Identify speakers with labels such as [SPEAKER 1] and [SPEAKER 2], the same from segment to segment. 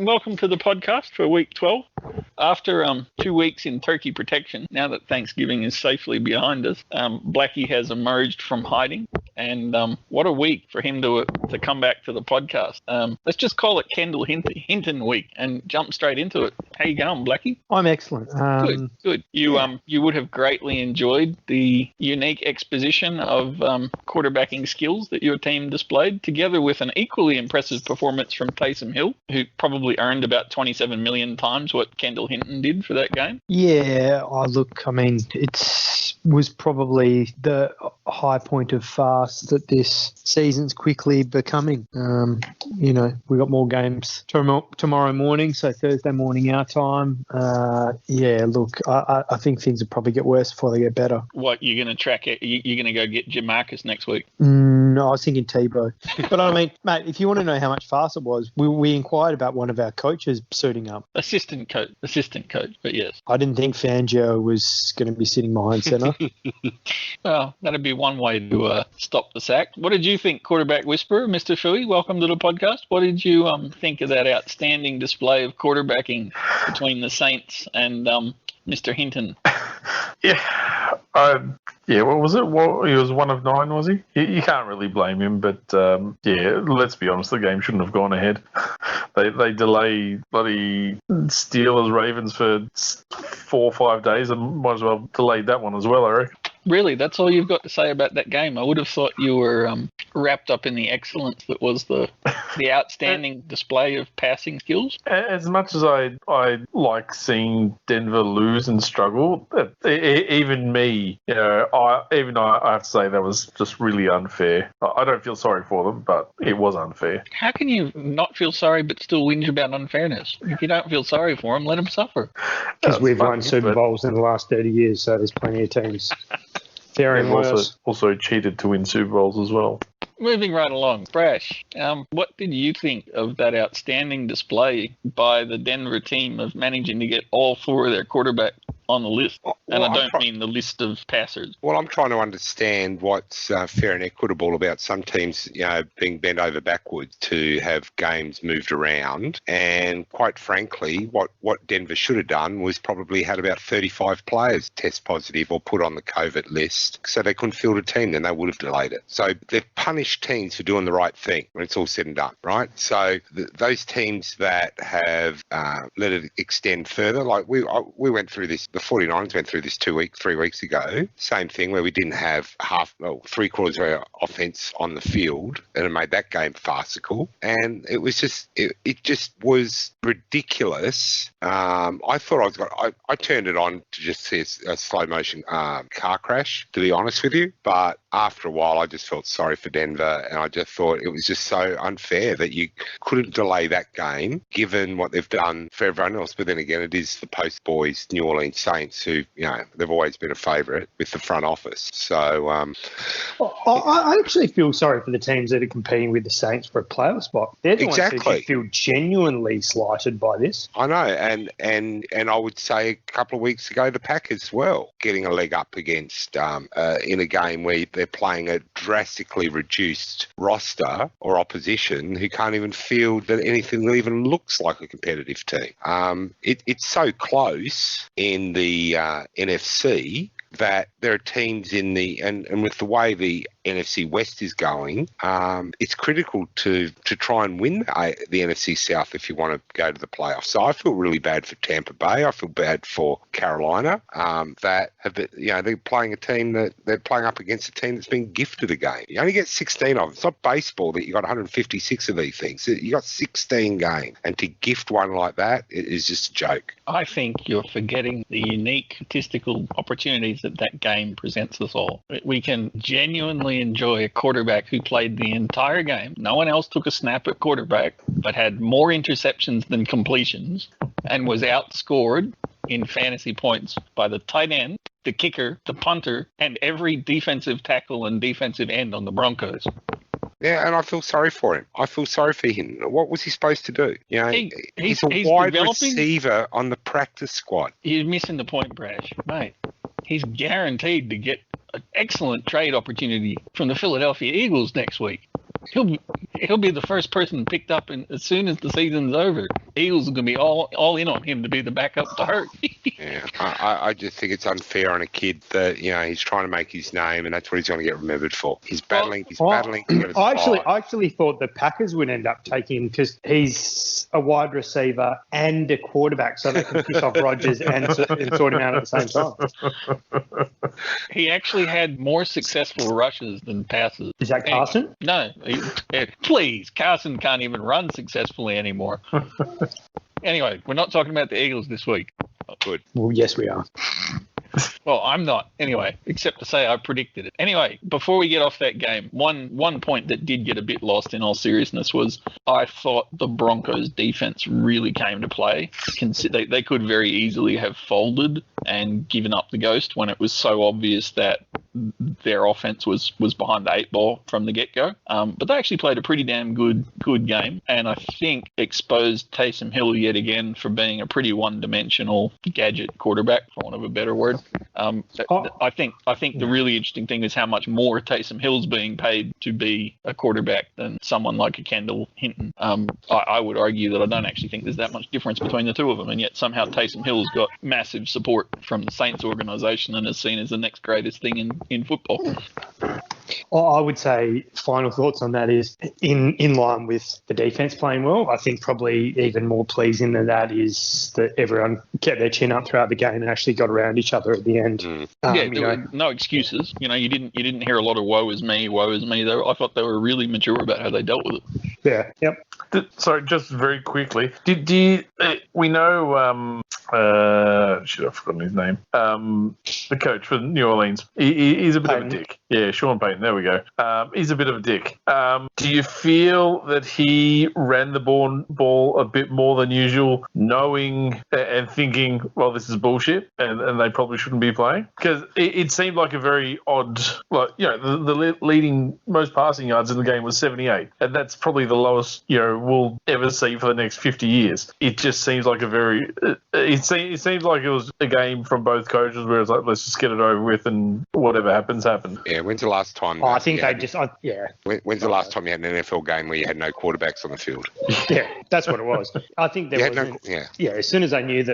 [SPEAKER 1] and welcome to the podcast for week 12. After 2 weeks in turkey protection, now that Thanksgiving is safely behind us, Blackie has emerged from hiding, and what a week for him to come back to the podcast. Let's just call it Kendall Hinton week and jump straight into it. How you going, Blackie?
[SPEAKER 2] I'm excellent.
[SPEAKER 1] Good. You would have greatly enjoyed the unique exposition of quarterbacking skills that your team displayed, together with an equally impressive performance from Taysom Hill, who probably earned about 27 million times what Kendall Hinton did for that game.
[SPEAKER 2] Yeah, it was probably the high point of fast that this season's quickly becoming. We got more games tomorrow morning, so Thursday morning our time. I think things will probably get worse before they get better.
[SPEAKER 1] What, you're going to track it? You're going to go get Jamarcus next week?
[SPEAKER 2] No, I was thinking Tebow. But I mean, mate, if you want to know how much faster it was, we inquired about one of our coaches suiting up.
[SPEAKER 1] Assistant coach, but yes.
[SPEAKER 2] I didn't think Fangio was going to be sitting behind centre.
[SPEAKER 1] Well, that'd be one way to stop the sack. What did you think, quarterback whisperer, Mr. Shui? Welcome to the podcast. What did you think of that outstanding display of quarterbacking between the Saints and Mr. Hinton?
[SPEAKER 3] What was it? He was 1 of 9, was he? You can't really blame him, but let's be honest, the game shouldn't have gone ahead. They delay bloody Steelers Ravens for 4 or 5 days, and might as well delayed that one as well, I reckon.
[SPEAKER 1] Really, that's all you've got to say about that game? I would have thought you were wrapped up in the excellence that was the outstanding display of passing skills.
[SPEAKER 3] As much as I like seeing Denver lose and struggle, even me, I have to say that was just really unfair. I don't feel sorry for them, but it was unfair.
[SPEAKER 1] How can you not feel sorry but still whinge about unfairness? If you don't feel sorry for them, let them suffer.
[SPEAKER 2] Because we've won Super Bowls in the last 30 years, so there's plenty of teams.
[SPEAKER 3] Also cheated to win Super Bowls as well.
[SPEAKER 1] Moving right along, Brash, what did you think of that outstanding display by the Denver team of managing to get all 4 of their quarterbacks on the list? And I don't mean the list of passers.
[SPEAKER 4] Well, I'm trying to understand what's fair and equitable about some teams, being bent over backwards to have games moved around. And quite frankly, what Denver should have done was probably had about 35 players test positive or put on the COVID list so they couldn't field a team, then they would have delayed it. So they've punished teams for doing the right thing when it's all said and done, right? So those teams that have let it extend further, like we went through this, the 49ers went through this 3 weeks ago, same thing where we didn't have 3/4 of our offense on the field, and it made that game farcical. And it was just, it just was ridiculous. I thought I turned it on to just see a slow motion car crash, to be honest with you. But after a while, I just felt sorry for Denver, and I just thought it was just so unfair that you couldn't delay that game, given what they've done for everyone else. But then again, it is the post boys, New Orleans Saints, who, they've always been a favourite with the front office. So
[SPEAKER 2] I actually feel sorry for the teams that are competing with the Saints for a playoff spot. They're the ones who feel genuinely slighted by this.
[SPEAKER 4] I know, and I would say a couple of weeks ago, the Packers as well, getting a leg up against in a game where they're playing a drastically reduced roster or opposition who can't even field that anything that even looks like a competitive team. It's so close in the NFC that there are teams in and with the way the NFC West is going, it's critical to try and win the NFC South if you want to go to the playoffs. So I feel really bad for Tampa Bay. I feel bad for Carolina that have they're playing a team that they're playing up against a team that's been gifted a game. You only get 16 of them. It's not baseball that you got 156 of these things. You got 16 games, and to gift one like that is just a joke.
[SPEAKER 1] I think you're forgetting the unique statistical opportunities that game presents us all. We can genuinely enjoy a quarterback who played the entire game. No one else took a snap at quarterback, but had more interceptions than completions and was outscored in fantasy points by the tight end, the kicker, the punter, and every defensive tackle and defensive end on the Broncos.
[SPEAKER 4] Yeah, and I feel sorry for him. I feel sorry for him. What was he supposed to do? He's a wide receiver on the practice squad.
[SPEAKER 1] You're missing the point, Brash. Mate, he's guaranteed to get an excellent trade opportunity from the Philadelphia Eagles next week. He'll be the first person picked up as soon as the season's over. Eagles are going to be all in on him to be the backup to Hurt.
[SPEAKER 4] Yeah, I just think it's unfair on a kid that he's trying to make his name, and that's what he's going to get remembered for. He's battling.
[SPEAKER 2] I actually thought the Packers would end up taking him because he's a wide receiver and a quarterback, so they can piss off Rodgers and sort him out at the same time.
[SPEAKER 1] He actually had more successful rushes than passes.
[SPEAKER 2] Is that Carson?
[SPEAKER 1] No, please, Carson can't even run successfully anymore. Anyway, we're not talking about the Eagles this week.
[SPEAKER 4] Oh, good.
[SPEAKER 2] Well, yes, we are.
[SPEAKER 1] Well, I'm not, anyway, except to say I predicted it. Anyway, before we get off that game, one point that did get a bit lost in all seriousness was I thought the Broncos' defense really came to play. They could very easily have folded and given up the ghost when it was so obvious that their offense was behind the 8-ball from the get-go. But they actually played a pretty damn good game, and I think exposed Taysom Hill yet again for being a pretty one-dimensional gadget quarterback, for want of a better word. I think the really interesting thing is how much more Taysom Hill's being paid to be a quarterback than someone like a Kendall Hinton. I would argue that I don't actually think there's that much difference between the two of them, and yet somehow Taysom Hill's got massive support from the Saints organization and is seen as the next greatest thing in football.
[SPEAKER 2] I would say final thoughts on that is in line with the defense playing well. I think probably even more pleasing than that is that everyone kept their chin up throughout the game and actually got around each other at the end.
[SPEAKER 1] There were no excuses. You didn't hear a lot of woe is me. I thought they were really mature about how they dealt with it.
[SPEAKER 2] Yeah. Yep.
[SPEAKER 3] Sorry, just very quickly. We know I've forgotten his name. The coach for New Orleans. He's a bit of a dick. Yeah, Sean Payton. There we go. He's a bit of a dick. Do you feel that he ran the ball a bit more than usual, knowing and thinking, well, this is bullshit, and they probably shouldn't be playing? Because it seemed like a very odd, the leading most passing yards in the game was 78, and that's probably the lowest we'll ever see for the next 50 years. It just seems like it seems like it was a game from both coaches where it's like, let's just get it over with and whatever happens.
[SPEAKER 4] Yeah, when's the last time?
[SPEAKER 2] When's
[SPEAKER 4] the last time you had an NFL game where you had no quarterbacks on the field?
[SPEAKER 2] Yeah, that's what it was. I think there was. As soon as they knew they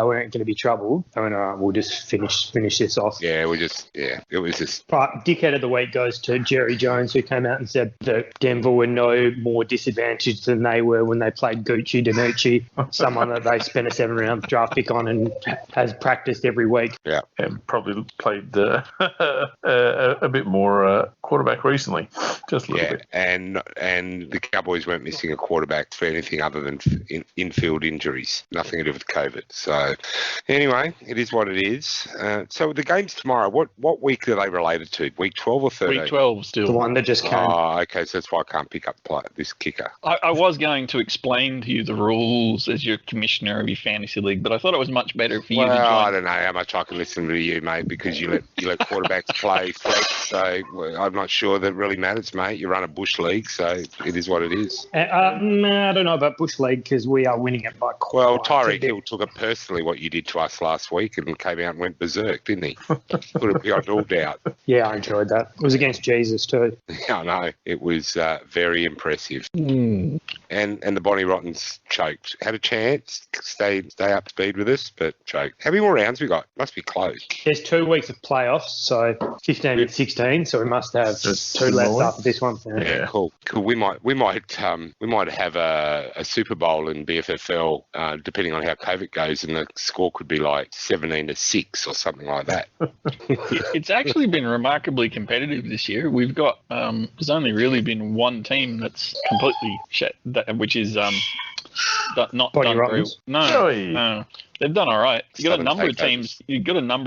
[SPEAKER 2] weren't going to be troubled, they went, all right, we'll just finish this off.
[SPEAKER 4] Yeah, it was just.
[SPEAKER 2] But Dickhead of the Week goes to Jerry Jones, who came out and said that Denver were no more disadvantaged than they were when they played Gucci Danucci, someone that they spent a 7th-round draft pick on and has practiced every week.
[SPEAKER 4] Yeah,
[SPEAKER 3] and probably played a bit more quarterback recently, just a little bit.
[SPEAKER 4] And the Cowboys weren't missing a quarterback for anything other than infield injuries, nothing to do with COVID. So anyway, it is what it is. So the games tomorrow, what week are they related to? Week 12 or 13?
[SPEAKER 1] Week 12 still.
[SPEAKER 2] The one that just came.
[SPEAKER 4] Oh, okay, so that's why I can't pick up this kicker.
[SPEAKER 1] I was going to explain to you the rules as your commissioner of your fantasy league, but I thought it was much better for you to join.
[SPEAKER 4] I don't know how much I can listen to you, mate, because you let quarterbacks play flex, so I'm not sure that really matters, mate. You run a bush league, so it is what it is.
[SPEAKER 2] I don't know about bush league because we are winning it by quite.
[SPEAKER 4] Well, Tyreek Hill took it personally what you did to us last week and came out and went berserk, didn't he? Put it beyond all doubt.
[SPEAKER 2] Yeah, I enjoyed that. It was against Jesus too.
[SPEAKER 4] I know. It was very impressive.
[SPEAKER 1] Mm.
[SPEAKER 4] And the Bonnie Rottens choked. Had a chance, stay up to speed with us, but choked. How many more rounds we got? Must be close.
[SPEAKER 2] There's 2 weeks of playoffs, so 15 and 16. So we must have 2 left after this one.
[SPEAKER 4] Yeah, cool. We might have a Super Bowl in BFFL, depending on how COVID goes, and the score could be like 17-6 or something like that.
[SPEAKER 1] It's actually been remarkably competitive this year. We've got there's only really been one team that's completely shit, which is not
[SPEAKER 2] Bonnie
[SPEAKER 1] done very.
[SPEAKER 2] Rottens.
[SPEAKER 1] No. They've done all right. You've got a number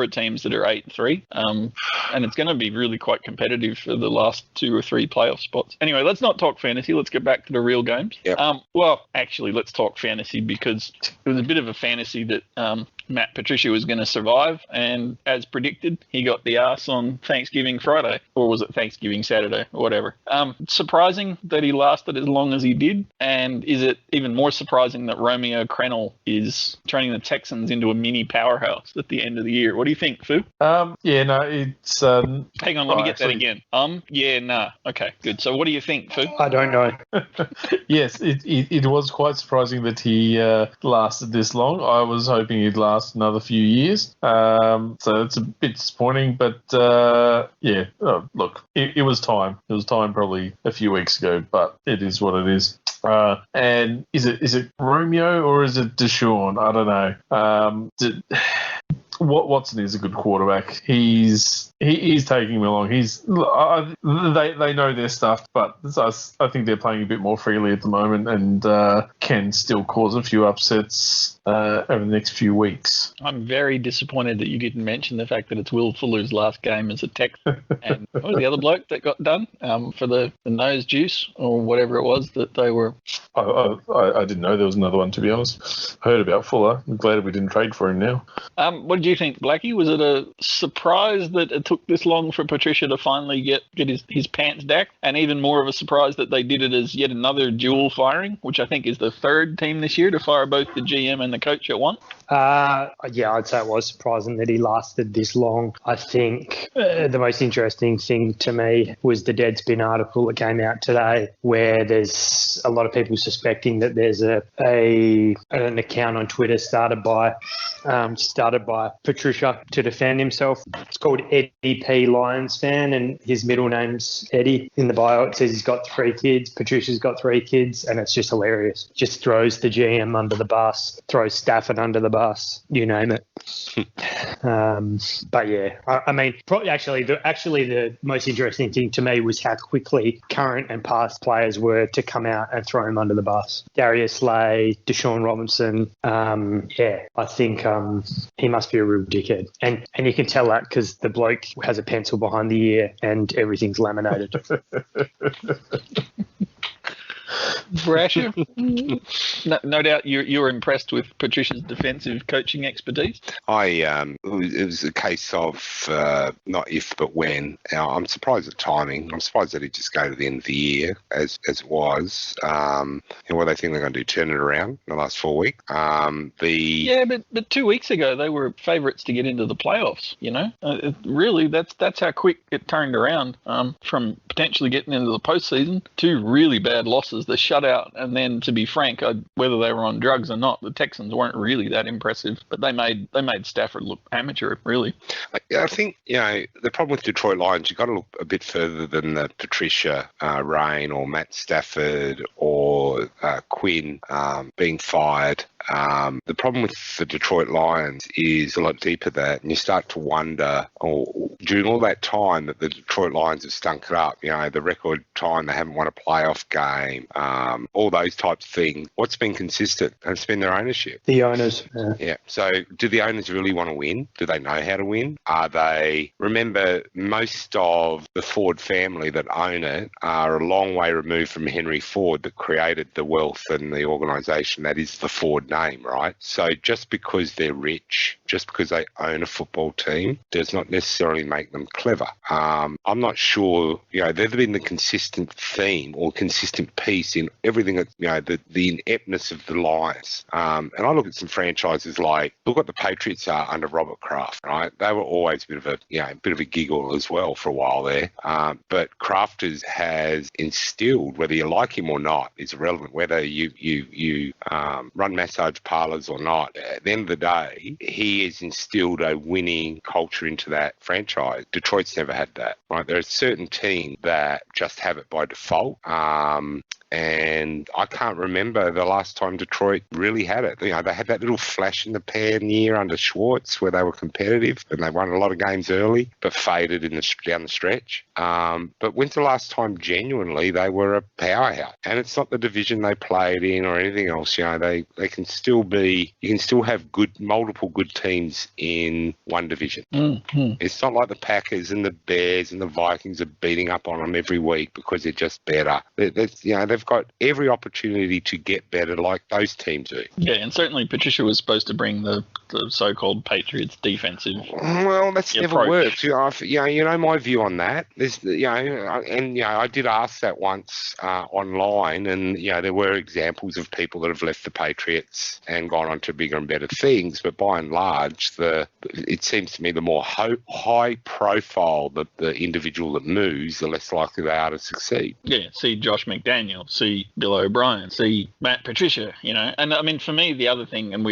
[SPEAKER 1] of teams that are 8-3, and it's going to be really quite competitive for the last 2 or 3 playoff spots. Anyway, let's not talk fantasy. Let's get back to the real games.
[SPEAKER 4] Yep.
[SPEAKER 1] Well, actually, let's talk fantasy because it was a bit of a fantasy that Matt Patricia was going to survive, and as predicted, he got the arse on Thanksgiving Friday, or was it Thanksgiving Saturday, or whatever. Surprising that he lasted as long as he did, and is it even more surprising that Romeo Crennel is turning the Texans into a mini powerhouse at the end of the year? What do you think, Fu?
[SPEAKER 3] Yeah, no, it's...
[SPEAKER 1] Hang on, let me get that again. Yeah, nah. Okay, good. So what do you think, Fu?
[SPEAKER 2] I don't know.
[SPEAKER 3] Yes, it was quite surprising that he lasted this long. I was hoping he'd last another few years. So it's a bit disappointing, but yeah, look, it was time. It was time probably a few weeks ago, but it is what it is. And is it Romeo or is it Deshaun? I don't know. Watson is a good quarterback. He's taking him along. They know their stuff, but I think they're playing a bit more freely at the moment and can still cause a few upsets over the next few weeks.
[SPEAKER 1] I'm very disappointed that you didn't mention the fact that it's Will Fuller's last game as a Texan. And what was the other bloke that got done for the nose juice or whatever it was that they were?
[SPEAKER 3] I didn't know there was another one, to be honest. I heard about Fuller. I'm glad we didn't trade for him now.
[SPEAKER 1] What did you think, Blackie? Was it a surprise that it took this long for Patricia to finally get his pants dacked? And even more of a surprise that they did it as yet another dual firing, which I think is the third team this year to fire both the GM and the coach at once?
[SPEAKER 2] Yeah, I'd say it was surprising that he lasted this long. I think the most interesting thing to me was the Deadspin article that came out today, where there's a lot of people suspecting that there's an account on Twitter started by Patricia to defend himself. It's called Eddie P. Lions fan, and his middle name's Eddie. In the bio, it says he's got 3 kids. Patricia's got 3 kids, and it's just hilarious. Just throws the GM under the bus, throws Stafford under the bus, you name it. But yeah, I mean, probably actually the most interesting thing to me was how quickly current and past players were to come out and throw him under the bus. Darius Slay, Deshaun Robinson. Yeah, I think he must be a real dickhead, and you can tell that because the bloke has a pencil behind the ear and everything's laminated.
[SPEAKER 1] Brasher, no doubt you were impressed with Patricia's defensive coaching expertise.
[SPEAKER 4] It was a case of not if but when. I'm surprised at timing. I'm surprised that it just go to the end of the year as it was. And what they think they're going to do, turn it around in the last 4 weeks.
[SPEAKER 1] Yeah, but 2 weeks ago they were favourites to get into the playoffs. You know, really that's how quick it turned around from potentially getting into the postseason. 2 really bad losses. The shutout, and then to be frank, whether they were on drugs or not, the Texans weren't really that impressive. But they made Stafford look amateur, really.
[SPEAKER 4] I think the problem with Detroit Lions, you've got to look a bit further than the Patricia reign or Matt Stafford or Quinn being fired. The problem with the Detroit Lions is a lot deeper than that, and you start to wonder, during all that time that the Detroit Lions have stunk it up, the record time they haven't won a playoff game, all those types of things, what's been consistent? And it's been their ownership.
[SPEAKER 2] The owners.
[SPEAKER 4] Yeah. So do the owners really want to win? Do they know how to win? Remember, most of the Ford family that own it are a long way removed from Henry Ford that created the wealth and the organisation that is the Ford name, right? So just because they're rich, just because they own a football team, does not necessarily make them clever. I'm not sure, they've been the consistent theme or consistent piece in everything that, the ineptness of the Lions. And I look at some franchises look what the Patriots are under Robert Kraft, right? They were always a bit of a giggle as well for a while there. But Kraft has instilled, whether you like him or not, is irrelevant, whether you run massage parlors or not. At the end of the day, he has instilled a winning culture into that franchise. Detroit's never had that, right? There are certain teams that just have it by default. And I can't remember the last time Detroit really had it. They had that little flash in the pan year under Schwartz where they were competitive and they won a lot of games early, but faded down the stretch. But when's the last time genuinely they were a powerhouse? And it's not the division they played in or anything else. They can still be. You can still have multiple good teams in one division. Mm-hmm. It's not like the Packers and the Bears and the Vikings are beating up on them every week because they're just better. They've they've got every opportunity to get better like those teams do.
[SPEAKER 1] Yeah, and certainly Patricia was supposed to bring the so-called Patriots defensive.
[SPEAKER 4] Well, that's never
[SPEAKER 1] approach.
[SPEAKER 4] worked. You know my view on that. I did ask that once online, and there were examples of people that have left the Patriots and gone on to bigger and better things. But by and large, it seems to me the more high profile the individual that moves, the less likely they are to succeed.
[SPEAKER 1] Yeah, see Josh McDaniel, see Bill O'Brien, see Matt Patricia, And I mean, for me, the other thing, and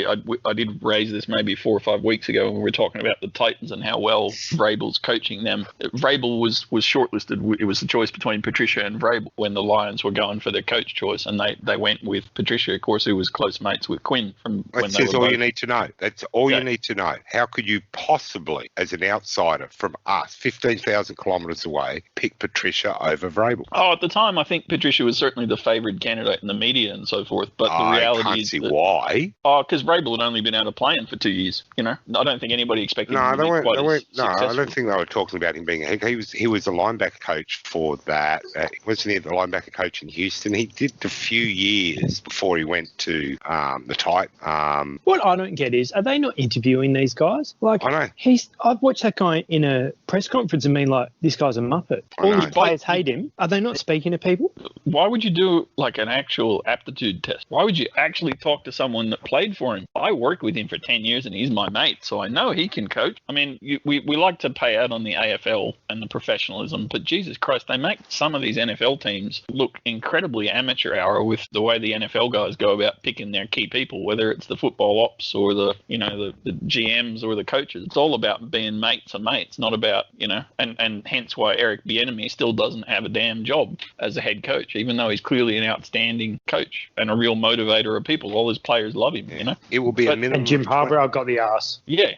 [SPEAKER 1] I did raise this maybe 4 or 5 weeks ago when we were talking about the Titans and how well Vrabel's coaching them. Vrabel was shortlisted. It was the choice between Patricia and Vrabel when the Lions were going for their coach choice, and they went with Patricia, of course, who was close mates with Quinn from when they were
[SPEAKER 4] That's all
[SPEAKER 1] both.
[SPEAKER 4] you need to know. That's all you need to know. How could you possibly, as an outsider from us, 15,000 kilometres away, pick Patricia over Vrabel?
[SPEAKER 1] Oh, at the time, I think Patricia was certainly the favoured candidate in the media and so forth. But the reality
[SPEAKER 4] I can't
[SPEAKER 1] is
[SPEAKER 4] see
[SPEAKER 1] that,
[SPEAKER 4] why.
[SPEAKER 1] Oh, because Vrabel had only been out of playing for 2 years. I don't think anybody expected him to be quite as successful.
[SPEAKER 4] I don't think they were talking about him being. He was a linebacker coach for that. Wasn't he the linebacker coach in Houston? He did a few years before he went to the Titans.
[SPEAKER 2] What I don't get is, are they not interviewing these guys? Like,
[SPEAKER 4] I know.
[SPEAKER 2] I've watched that guy in a press conference and been like, this guy's a muppet. All his players hate him. Are they not speaking to people?
[SPEAKER 1] Why would you do like an actual aptitude test? Why would you actually talk to someone that played for him? I worked with him for 10 years and he's my mate, so I know he can coach. I mean, we like to pay out on the AFL and the professionalism, but Jesus Christ, they make some of these NFL teams look incredibly amateur hour with the way the NFL guys go about picking their key people, whether it's the football ops or the GMs or the coaches. It's all about being mates and mates, not about, and hence why Eric Bieniemy still doesn't have a damn job as a head coach, even though he's clearly an outstanding coach and a real motivator of people. All his players love him,
[SPEAKER 4] It will be a minimum.
[SPEAKER 2] And Jim Harbaugh got the arse.
[SPEAKER 1] Yeah.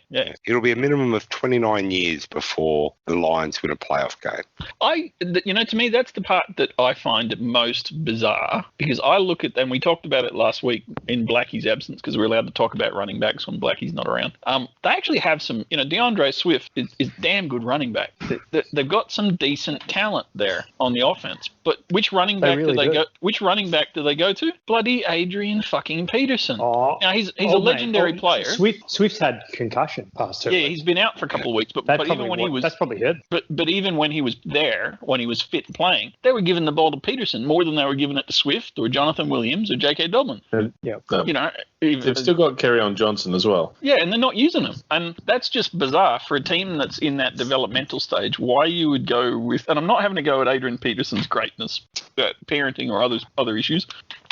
[SPEAKER 4] It'll be a minimum of 29 years before the Lions win a playoff game.
[SPEAKER 1] To me, that's the part that I find most bizarre, because I look at, and we talked about it last week in Blackie's absence, because we're allowed to talk about running backs when Blackie's not around. They actually have some, DeAndre Swift is damn good running back. They've got some decent talent there on the offense, but which running back do they go? Which running back do they go to? Bloody Adrian fucking Peterson.
[SPEAKER 2] Oh,
[SPEAKER 1] now he's a legendary player.
[SPEAKER 2] Swift's had concussion past 2 weeks.
[SPEAKER 1] Yeah, he's been out for a couple of weeks, but even when he was,
[SPEAKER 2] that's probably good.
[SPEAKER 1] But even when he was there, when he was fit and playing, they were giving the ball to Peterson more than they were giving it to Swift or Jonathan Williams or J.K. Dobbin.
[SPEAKER 3] They've still got Kerryon Johnson as well.
[SPEAKER 1] Yeah, and they're not using them, and that's just bizarre for a team that's in that developmental stage. Why you would go with, and I'm not having to go at Adrian Peterson's greatness, parenting or other issues.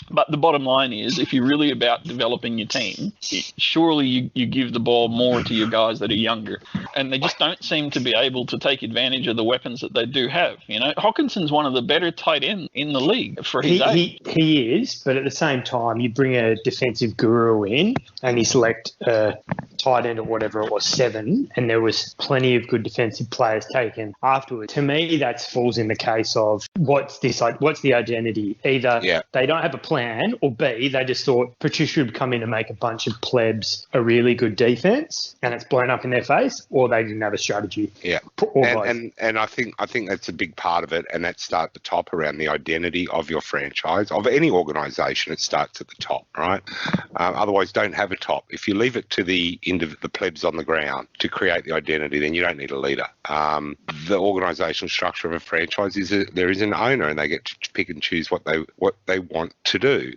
[SPEAKER 1] But the bottom line is, if you're really about developing your team, surely you give the ball more to your guys that are younger. And they just don't seem to be able to take advantage of the weapons that they do have. Hawkinson's one of the better tight ends in the league for his age.
[SPEAKER 2] He is, but at the same time, you bring a defensive guru in and you select a tight end or whatever it was, 7, and there was plenty of good defensive players taken afterwards. To me, that falls in the case of what's the identity? Either they don't have a plan, or B, they just thought Patricia would come in and make a bunch of plebs a really good defense, and it's blown up in their face, or they didn't have a strategy.
[SPEAKER 4] Yeah, and I think that's a big part of it, and that starts at the top around the identity of your franchise, of any organisation. It starts at the top, right? Otherwise, don't have a top. If you leave it to the plebs on the ground to create the identity, then you don't need a leader. The organisational structure of a franchise is there is an owner, and they get to pick and choose what they want to do.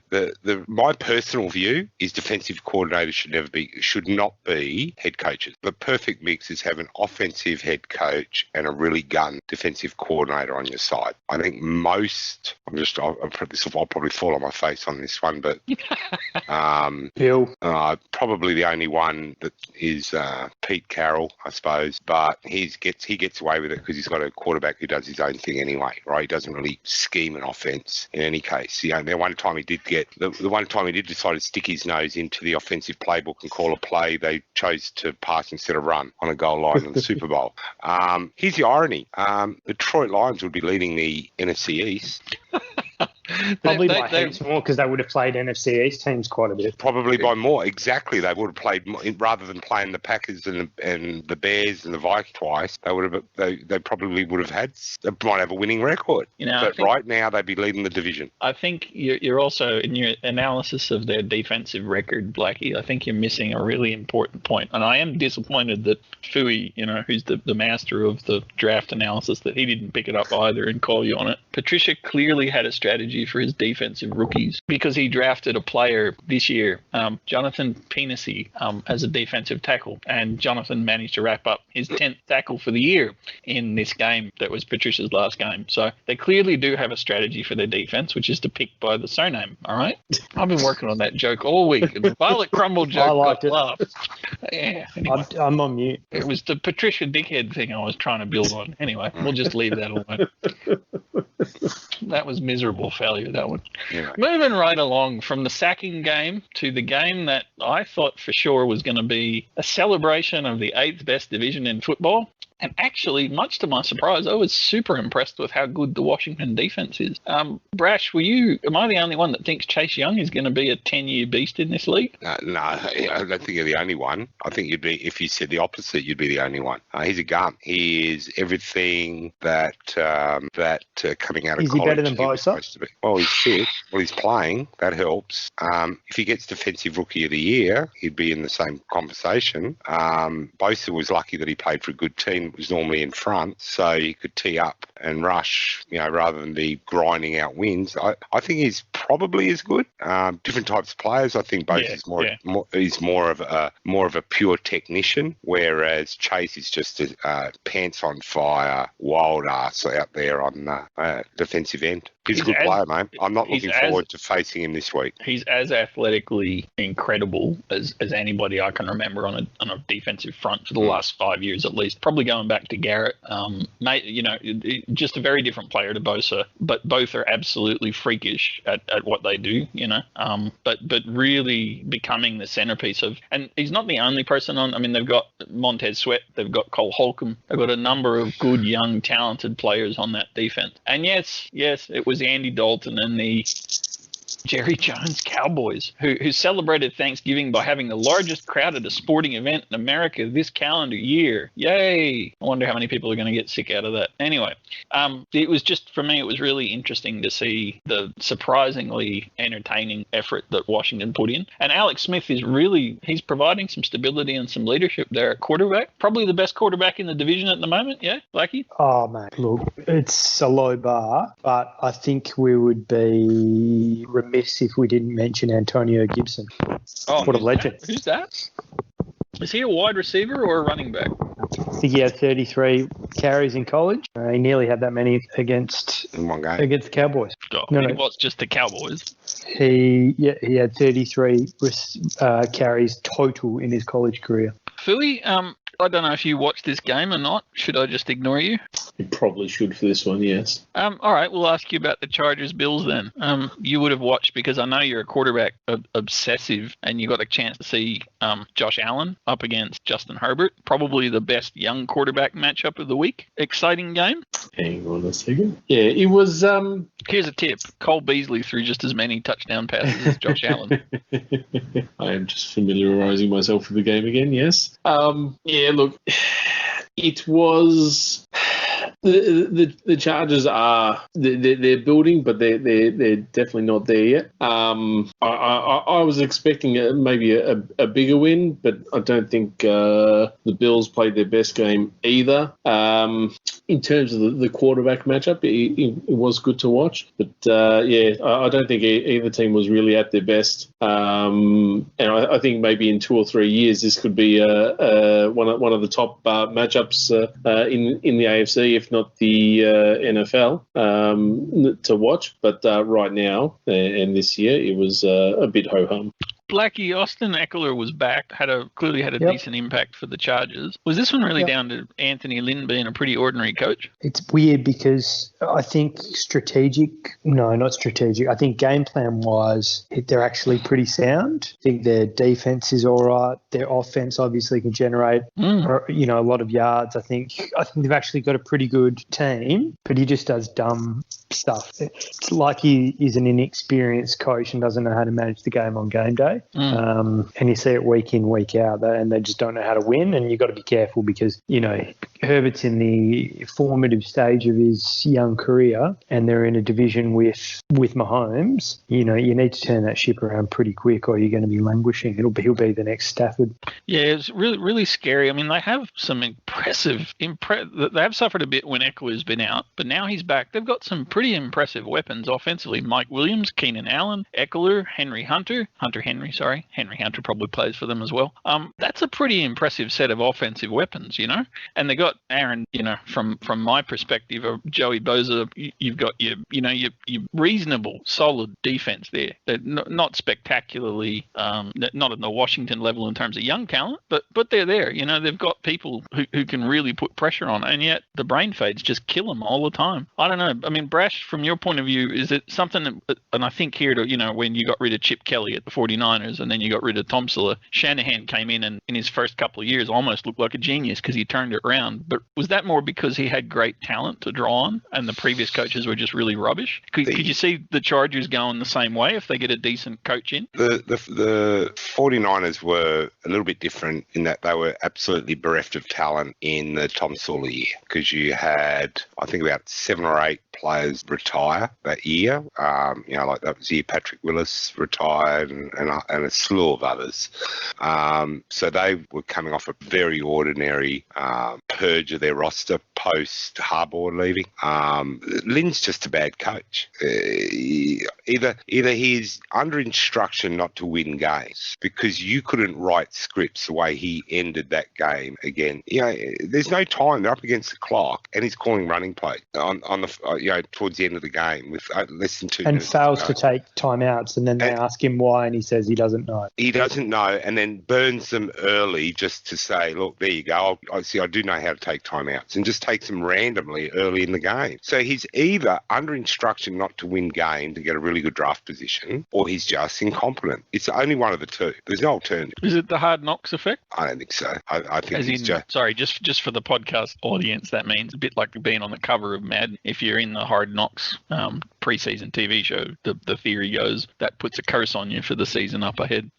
[SPEAKER 4] My personal view is defensive coordinators should not be head coaches. The perfect mix is have an offensive head coach and a really gun defensive coordinator on your side. I think I'll probably fall on my face on this one, but
[SPEAKER 2] Bill,
[SPEAKER 4] probably the only one that is Pete Carroll, I suppose, but he gets away with it because he's got a quarterback who does his own thing anyway, right? He doesn't really scheme an offense in any case. The one time he did decide to stick his nose into the offensive playbook and call a play, they chose to pass instead of run on a goal line in the Super Bowl. Here's the irony. The Detroit Lions would be leading the NFC East.
[SPEAKER 2] Probably
[SPEAKER 1] They-
[SPEAKER 2] by
[SPEAKER 1] they-
[SPEAKER 2] heaps more because they would have played NFC East teams quite a bit.
[SPEAKER 4] Probably by more. Exactly. They would have played more, rather than playing the Packers and the Bears and the Vikings twice. They probably would have might have a winning record.
[SPEAKER 1] You know, I
[SPEAKER 4] But
[SPEAKER 1] think-
[SPEAKER 4] right now they'd be leading the division.
[SPEAKER 1] I think you're also, in your analysis of their defensive record, Blackie, I think you're missing a really important point. And I am disappointed that Fui, who's the master of the draft analysis, that he didn't pick it up either and call you on it. Patricia clearly had a strategy for his defensive rookies because he drafted a player this year, Jonathan Penisi, as a defensive tackle. And Jonathan managed to wrap up his 10th tackle for the year in this game that was Patricia's last game. So they clearly do have a strategy for their defense, which is to pick by the surname. All right, I've been working on that joke all week. And the Violet Crumble joke
[SPEAKER 2] I liked
[SPEAKER 1] got
[SPEAKER 2] it.
[SPEAKER 1] laughed. Yeah, anyway,
[SPEAKER 2] I'm on mute.
[SPEAKER 1] it was the Patricia dickhead thing I was trying to build on. Anyway, we'll just leave that alone. That was miserable failure, that one.
[SPEAKER 4] Yeah.
[SPEAKER 1] Moving right along from the sacking game to the game that I thought for sure was going to be a celebration of the 8th best division in football. And actually, much to my surprise, I was super impressed with how good the Washington defense is. Brash, am I the only one that thinks Chase Young is going to be a 10-year beast in this league?
[SPEAKER 4] No, I don't think you're the only one. I think if you said the opposite, you'd be the only one. He's a gun. He is everything that coming out of
[SPEAKER 2] Is he
[SPEAKER 4] college
[SPEAKER 2] better than
[SPEAKER 4] he was
[SPEAKER 2] Bosa?
[SPEAKER 4] supposed to be. Well, he's fit. Well, he's playing. That helps. If he gets Defensive Rookie of the Year, he'd be in the same conversation. Bosa was lucky that he played for a good team. Was normally in front, so he could tee up and rush, rather than be grinding out wins. I think he's probably as good. Different types of players. I think Bosa is more of a pure technician, whereas Chase is just a pants on fire, wild ass out there on the defensive end. He's a good player, mate. I'm not looking forward to facing him this week.
[SPEAKER 1] He's as athletically incredible as anybody I can remember on a defensive front for the last 5 years at least. Probably going back to Garrett. Just a very different player to Bosa, but both are absolutely freakish at what they do, but really becoming the centerpiece of, and he's not the only person on. I mean, they've got Montez Sweat, they've got Cole Holcomb, they've got a number of good, young, talented players on that defense. And yes, it was Andy Dalton and the Jerry Jones Cowboys, who celebrated Thanksgiving by having the largest crowd at a sporting event in America this calendar year. Yay! I wonder how many people are going to get sick out of that. Anyway, it was just, for me, it was really interesting to see the surprisingly entertaining effort that Washington put in. And Alex Smith he's providing some stability and some leadership there at quarterback. Probably the best quarterback in the division at the moment, yeah, Blackie?
[SPEAKER 2] Oh, mate, look, it's a low bar, but I think we would be remiss if we didn't mention Antonio Gibson.
[SPEAKER 1] Oh,
[SPEAKER 2] What a legend.
[SPEAKER 1] Who's that? Is he a wide receiver or a running back?
[SPEAKER 2] I think he had 33 carries in college. He nearly had that many against
[SPEAKER 4] In one game.
[SPEAKER 2] the Cowboys.
[SPEAKER 1] Oh,
[SPEAKER 2] No,
[SPEAKER 1] he
[SPEAKER 2] no.
[SPEAKER 1] was just the Cowboys.
[SPEAKER 2] He had 33 carries total in his college career.
[SPEAKER 1] Philly, I don't know if you watched this game or not. Should I just ignore you?
[SPEAKER 5] You probably should for this one, yes.
[SPEAKER 1] All right, we'll ask you about the Chargers-Bills then. You would have watched, because I know you're a quarterback obsessive, and you got a chance to see Josh Allen up against Justin Herbert, probably the best young quarterback matchup of the week. Exciting game.
[SPEAKER 5] Hang on a second. Yeah, it was...
[SPEAKER 1] Here's a tip. Cole Beasley threw just as many touchdown passes as Josh Allen.
[SPEAKER 5] I am just familiarising myself with the game again, yes. Yeah, look, it was... The Chargers are they're building, but they're definitely not there yet. I was expecting maybe a bigger win, but I don't think the Bills played their best game either. In terms of the quarterback matchup, it was good to watch, but I don't think either team was really at their best. And I think maybe in 2 or 3 years this could be one of the top matchups in the AFC, if not the NFL, to watch. But right now and this year, it was a bit ho-hum.
[SPEAKER 1] Blackie, Austin Eckler was back, clearly had a
[SPEAKER 2] Yep.
[SPEAKER 1] decent impact for the Chargers. Was this one really down to Anthony Lynn being a pretty ordinary coach?
[SPEAKER 2] It's weird because I think not strategic. I think game plan wise, they're actually pretty sound. I think their defense is all right. Their offense obviously can generate, a lot of yards. I think they've actually got a pretty good team, but he just does dumb stuff. It's like he is an inexperienced coach and doesn't know how to manage the game on game day. And you see it week in, week out, and they just don't know how to win. And you've got to be careful because, Herbert's in the formative stage of his young career and they're in a division with Mahomes. You need to turn that ship around pretty quick or you're going to be languishing. He'll be the next Stafford.
[SPEAKER 1] Yeah, it's really, really scary. I mean, they have some they have suffered a bit when Eckler's been out, but now he's back. They've got some pretty impressive weapons offensively. Mike Williams, Keenan Allen, Eckler, Henry Hunter probably plays for them as well. That's a pretty impressive set of offensive weapons, and they got Aaron, from my perspective of Joey Bosa, you've got your reasonable, solid defense there. They're not spectacularly, not at the Washington level in terms of young talent, but they're there. They've got people who can really put pressure on, and yet the brain fades just kill them all the time. I don't know. I mean, Brash, from your point of view, is it something that, and I think here, when you got rid of Chip Kelly at the 49ers and then you got rid of Tom Sula, Shanahan came in and in his first couple of years almost looked like a genius because he turned it around. But was that more because he had great talent to draw on and the previous coaches were just really rubbish? Could you see the Chargers going the same way if they get a decent coach in?
[SPEAKER 4] The 49ers were a little bit different in that they were absolutely bereft of talent in the Tom Sula year because you had, I think, about 7 or 8 players retire that year. Like that was the year Patrick Willis retired and a slew of others. So they were coming off a very ordinary purge of their roster post Harbaugh leaving. Lynn's just a bad coach. Either he's under instruction not to win games because you couldn't write scripts the way he ended that game again. There's no time. They're up against the clock, and he's calling running plays on the towards the end of the game with less than 2 minutes.
[SPEAKER 2] And fails to take timeouts, and then they ask him why, and he says he doesn't know.
[SPEAKER 4] He doesn't know, and then burns them early just to say, look, there you go. I do know how to take timeouts, and just takes them randomly early in the game. So he's either under instruction not to win game to get a really good draft position, or he's just incompetent. It's only one of the two. There's no alternative.
[SPEAKER 1] Is it the Hard Knocks effect?
[SPEAKER 4] I don't think so. I think he's
[SPEAKER 1] just for the podcast audience, that means a bit like being on the cover of Madden. If you're in the Hard Knocks preseason TV show, the theory goes that puts a curse on you for the season up ahead.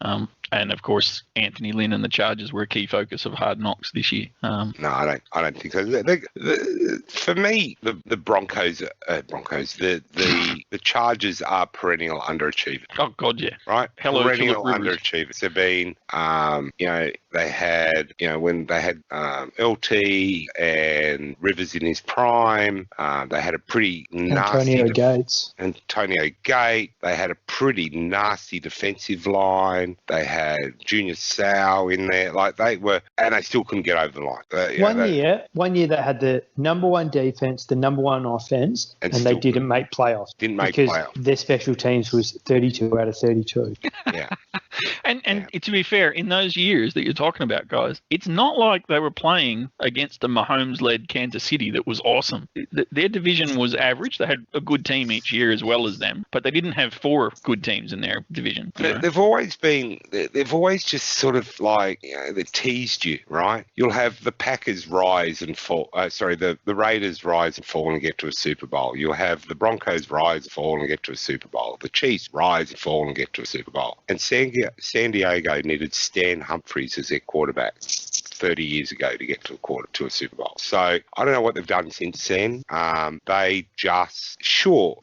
[SPEAKER 1] And of course, Anthony Lynn and the Chargers were a key focus of Hard Knocks this year.
[SPEAKER 4] No, I don't think so. For me, the Broncos, the Chargers are perennial underachievers.
[SPEAKER 1] Oh God, yeah.
[SPEAKER 4] Right,
[SPEAKER 1] Hello,
[SPEAKER 4] perennial underachievers. They've been, they had, when they had LT and Rivers in his prime, they had a pretty nasty Antonio Gate. They had a pretty nasty defensive line. They had Junior Sau in there, and they still couldn't get over the line.
[SPEAKER 2] One year they had the number one defense, the number one offense, and they didn't make playoffs. Because their special teams was 32 out of 32.
[SPEAKER 4] Yeah.
[SPEAKER 1] And to be fair, in those years that you're talking about, guys, it's not like they were playing against a Mahomes-led Kansas City that was awesome. Their division was average. They had a good team each year as well as them, but they didn't have 4 good teams in their division.
[SPEAKER 4] They've always just sort of they teased you, right? You'll have the Packers rise and fall. The Raiders rise and fall and get to a Super Bowl. You'll have the Broncos rise and fall and get to a Super Bowl. The Chiefs rise and fall and get to a Super Bowl. And San Diego needed Stan Humphries as their quarterback 30 years ago to get to a Super Bowl. So I don't know what they've done since then. They just,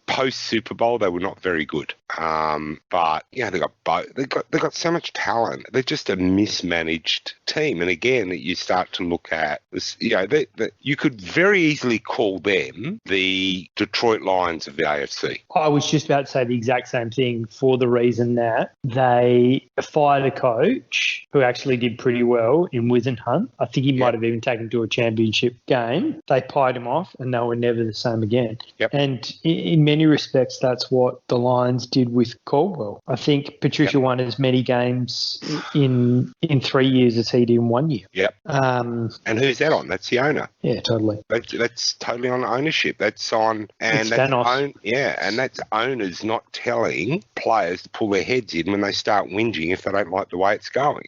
[SPEAKER 4] post Super Bowl they were not very good. But they got so much talent. They're just a mismanaged team. And again, you start to look at this. You could very easily call them the Detroit Lions of the AFC.
[SPEAKER 2] I was just about to say the exact same thing for the reason that they fired a coach who actually did pretty well in Wisenhunt. I think he might have even taken to a championship game. They pied him off and they were never the same again.
[SPEAKER 4] Yep.
[SPEAKER 2] And in many respects, that's what the Lions did with Caldwell. I think Patricia won as many games in 3 years as he did in 1 year.
[SPEAKER 4] Yep. And who's that on? That's the owner.
[SPEAKER 2] Yeah, totally.
[SPEAKER 4] That's totally on ownership. That's on, and that's owners not telling players to pull their heads in when they start whinging if they don't like the way it's going.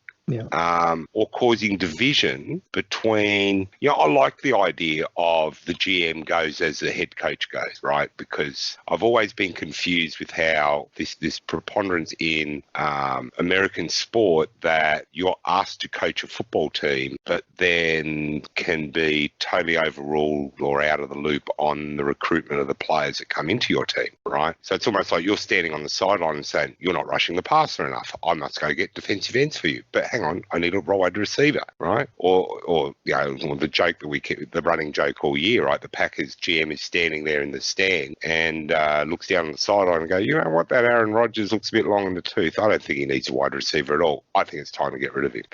[SPEAKER 4] or causing division between, I like the idea of the GM goes as the head coach goes, right? Because I've always been confused with how this preponderance in American sport that you're asked to coach a football team, but then can be totally overruled or out of the loop on the recruitment of the players that come into your team, right? So it's almost like you're standing on the sideline and saying, you're not rushing the passer enough. I must go get defensive ends for you. But hang on, I need a wide receiver, right? Or the joke that we keep, the running joke all year, right? The Packers GM is standing there in the stand and looks down on the sideline and go, you know what, that Aaron Rodgers looks a bit long in the tooth. I don't think he needs a wide receiver at all. I think it's time to get rid of him.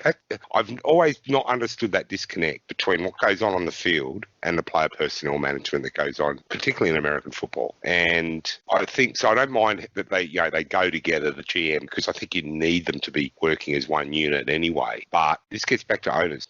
[SPEAKER 4] I've always not understood that disconnect between what goes on the field and the player personnel management that goes on, particularly in American football. And I think, so I don't mind that they go together, the GM, because I think you need them to be working as one unit anyway. But this gets back to owners.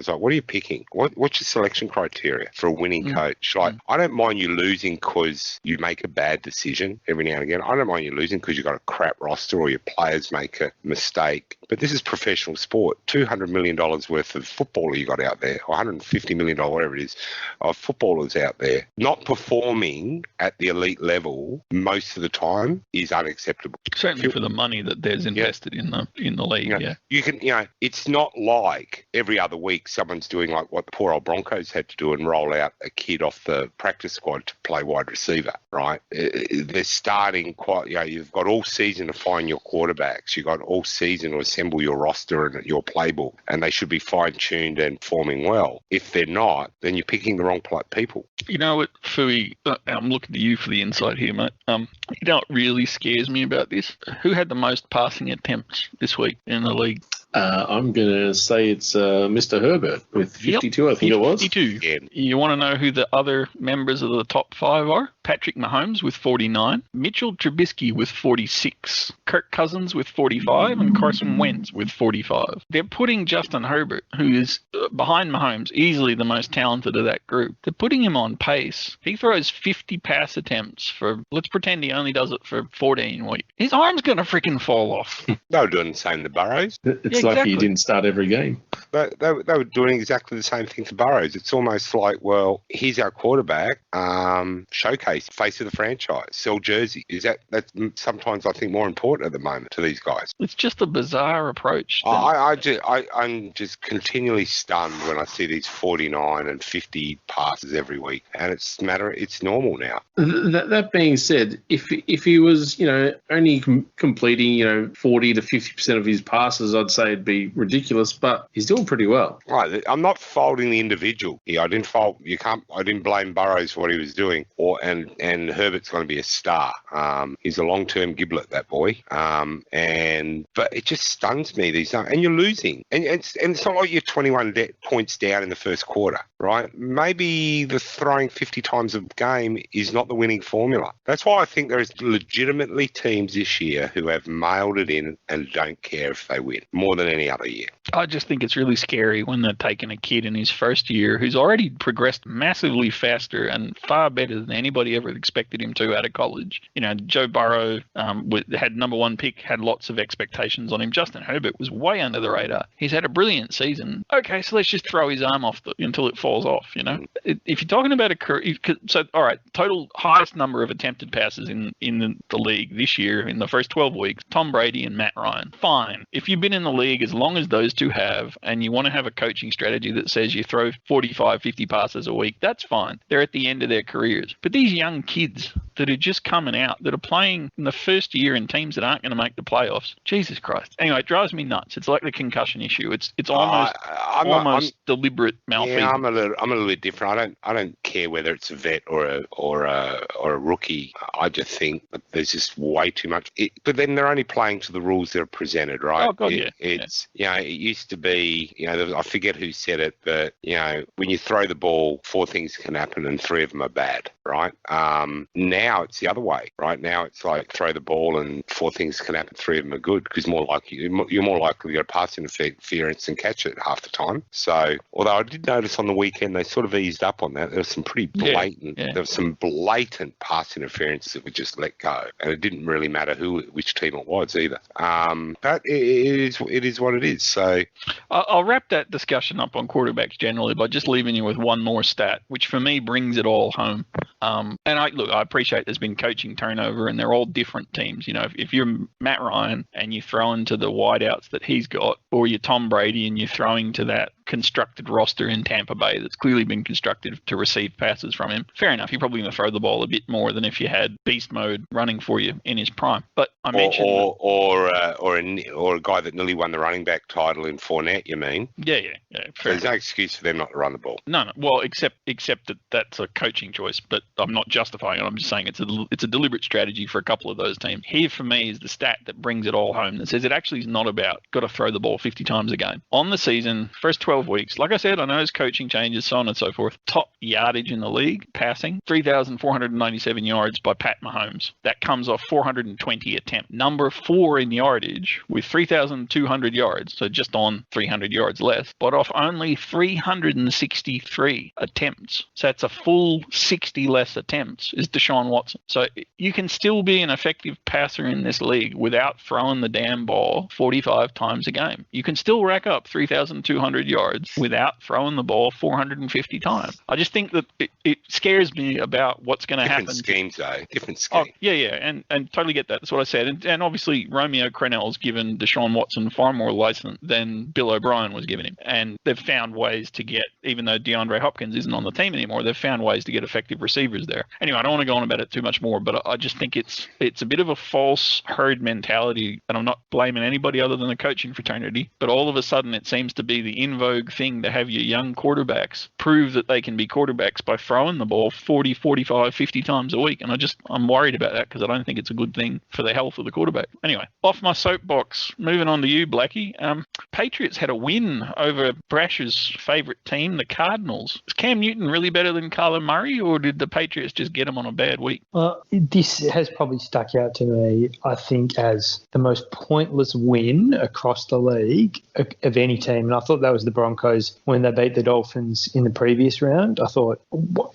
[SPEAKER 4] Like, what are you picking? What's your selection criteria for a winning coach? Like, I don't mind you losing because you make a bad decision every now and again. I don't mind you losing because you've got a crap roster or your players make a mistake. But this is professional sport. $200 million worth of footballer you got out there, or $150 million, whatever it is, of footballers out there not performing at the elite level most of the time is unacceptable.
[SPEAKER 1] Certainly for the money that there's invested in the league.
[SPEAKER 4] You can, it's not like every other week someone's doing like what the poor old Broncos had to do and roll out a kid off the practice squad to play wide receiver, right? They're starting quite, you've got all season to find your quarterbacks. You've got all season to assemble your roster and your playbook, and they should be fine-tuned and forming well. If they're not, then you're picking the wrong people.
[SPEAKER 1] You know what, Fui, I'm looking to you for the insight here, mate. You know what really scares me about this? Who had the most passing attempts this week in the league?
[SPEAKER 5] I'm going to say it's Mr. Herbert with 52, I think it was.
[SPEAKER 1] 52.
[SPEAKER 4] Yeah.
[SPEAKER 1] You want to know who the other members of the top five are? Patrick Mahomes with 49, Mitchell Trubisky with 46, Kirk Cousins with 45, and Carson Wentz with 45. They're putting Justin Herbert, who is behind Mahomes, easily the most talented of that group. They're putting him on pace. He throws 50 pass attempts for, let's pretend he only does it for 14 weeks. His arm's going to freaking fall off.
[SPEAKER 4] They were doing the same to Burrows.
[SPEAKER 5] It's lucky he didn't start every game.
[SPEAKER 4] But they were doing exactly the same thing to Burrows. It's almost like, well, here's our quarterback, showcase, face of the franchise, sell jersey. That's sometimes I think more important at the moment to these guys.
[SPEAKER 1] It's just a bizarre approach.
[SPEAKER 4] I'm just continually stunned when I see these 49 and 50 passes every week, and it's normal now.
[SPEAKER 5] That being said, if he was only completing 40 to 50% of his passes, I'd say it'd be ridiculous, but he's doing pretty well.
[SPEAKER 4] Right, I'm not faulting the individual here. I didn't blame Burrows for what he was doing, and Herbert's going to be a star. He's a long-term giblet, that boy. But it just stuns me these days. And you're losing, and it's not like you're 21 points down in the first quarter, right? Maybe the throwing 50 times a game is not the winning formula. That's why I think there's legitimately teams this year who have mailed it in and don't care if they win more than any other year.
[SPEAKER 1] I just think it's really scary when they're taking a kid in his first year who's already progressed massively faster and far better than anybody ever expected him to out of college. Joe Burrow had number one pick, had lots of expectations on him. Justin Herbert was way under the radar. He's had a brilliant season. Okay, so let's just throw his arm off until it falls off, If you're talking about a career, all right, total highest number of attempted passes in the league this year in the first 12 weeks, Tom Brady and Matt Ryan. Fine. If you've been in the league as long as those two have, and you want to have a coaching strategy that says you throw 45, 50 passes a week, that's fine. They're at the end of their careers. But these young kids that are just coming out, that are playing in the first year in teams that aren't going to make the playoffs, Jesus Christ. Anyway, it drives me nuts. It's like the concussion issue. It's almost deliberate malfeasance.
[SPEAKER 4] Yeah, I'm a little bit different. I don't care whether it's a vet or a rookie. I just think that there's just way too much. But then they're only playing to the rules that are presented, right?
[SPEAKER 1] Oh God, yeah.
[SPEAKER 4] It used to be, I forget who said it, but when you throw the ball, 4 things can happen and 3 of them are bad, right? Now it's the other way, right? Now it's like throw the ball and 4 things can happen, 3 of them are good, because you're more likely to get a pass interference and catch it half the time. So, although I did notice on the weekend they sort of eased up on that. There was some pretty blatant, there was some blatant pass interference that were just let go, and it didn't really matter which team it was either. But it is what it is. So
[SPEAKER 1] I'll wrap that discussion up on quarterbacks generally by just leaving you with one more stat, which for me brings it all home. And I appreciate there's been coaching turnover and they're all different teams. You know, if you're Matt Ryan and you throw into the wideouts that he's got, or you're Tom Brady and you're throwing to that constructed roster in Tampa Bay that's clearly been constructed to receive passes from him, fair enough, you're probably going to throw the ball a bit more than if you had beast mode running for you in his prime. But I mentioned
[SPEAKER 4] or a guy that nearly won the running back title in Fournette, you mean?
[SPEAKER 1] Yeah.
[SPEAKER 4] There's no excuse for them not to run the ball.
[SPEAKER 1] No. Well, except that that's a coaching choice, but I'm not justifying it. I'm just saying it's a deliberate strategy for a couple of those teams. Here for me is the stat that brings it all home that says it actually is not about got to throw the ball 50 times a game. On the season, first 12 weeks, like I said, I know there's coaching changes, so on and so forth. Top yardage in the league, passing, 3,497 yards by Pat Mahomes. That comes off 420 attempts. Number 4 in yardage with 3,200 yards, so just on 300 yards less, but off only 363 attempts. So that's a full 60 less attempts is Deshaun Watson. So you can still be an effective passer in this league without throwing the damn ball 45 times a game. You can still rack up 3,200 yards without throwing the ball 450 times. I just think that it scares me about what's going to happen.
[SPEAKER 4] Different schemes, though. Different schemes.
[SPEAKER 1] Oh, yeah, and totally get that. That's what I said. And obviously, Romeo Crennel's given Deshaun Watson far more license than Bill O'Brien was giving him. And they've found ways to get, even though DeAndre Hopkins isn't on the team anymore, they've found ways to get effective receivers there. Anyway, I don't want to go on about it too much more, but I just think it's a bit of a false herd mentality, and I'm not blaming anybody other than the coaching fraternity, but all of a sudden it seems to be the in vogue thing to have your young quarterbacks prove that they can be quarterbacks by throwing the ball 40, 45, 50 times a week. And I'm worried about that because I don't think it's a good thing for the health of the quarterback. Anyway, off my soapbox, moving on to you, Blackie. Patriots had a win over Brash's favourite team, the Cardinals. Is Cam Newton really better than Kyler Murray, or did the Patriots just get him on a bad week?
[SPEAKER 2] Well, this has probably stuck out to me, I think, as the most pointless win across the league of any team. And I thought that was the Broncos when they beat the Dolphins in the previous round. I thought,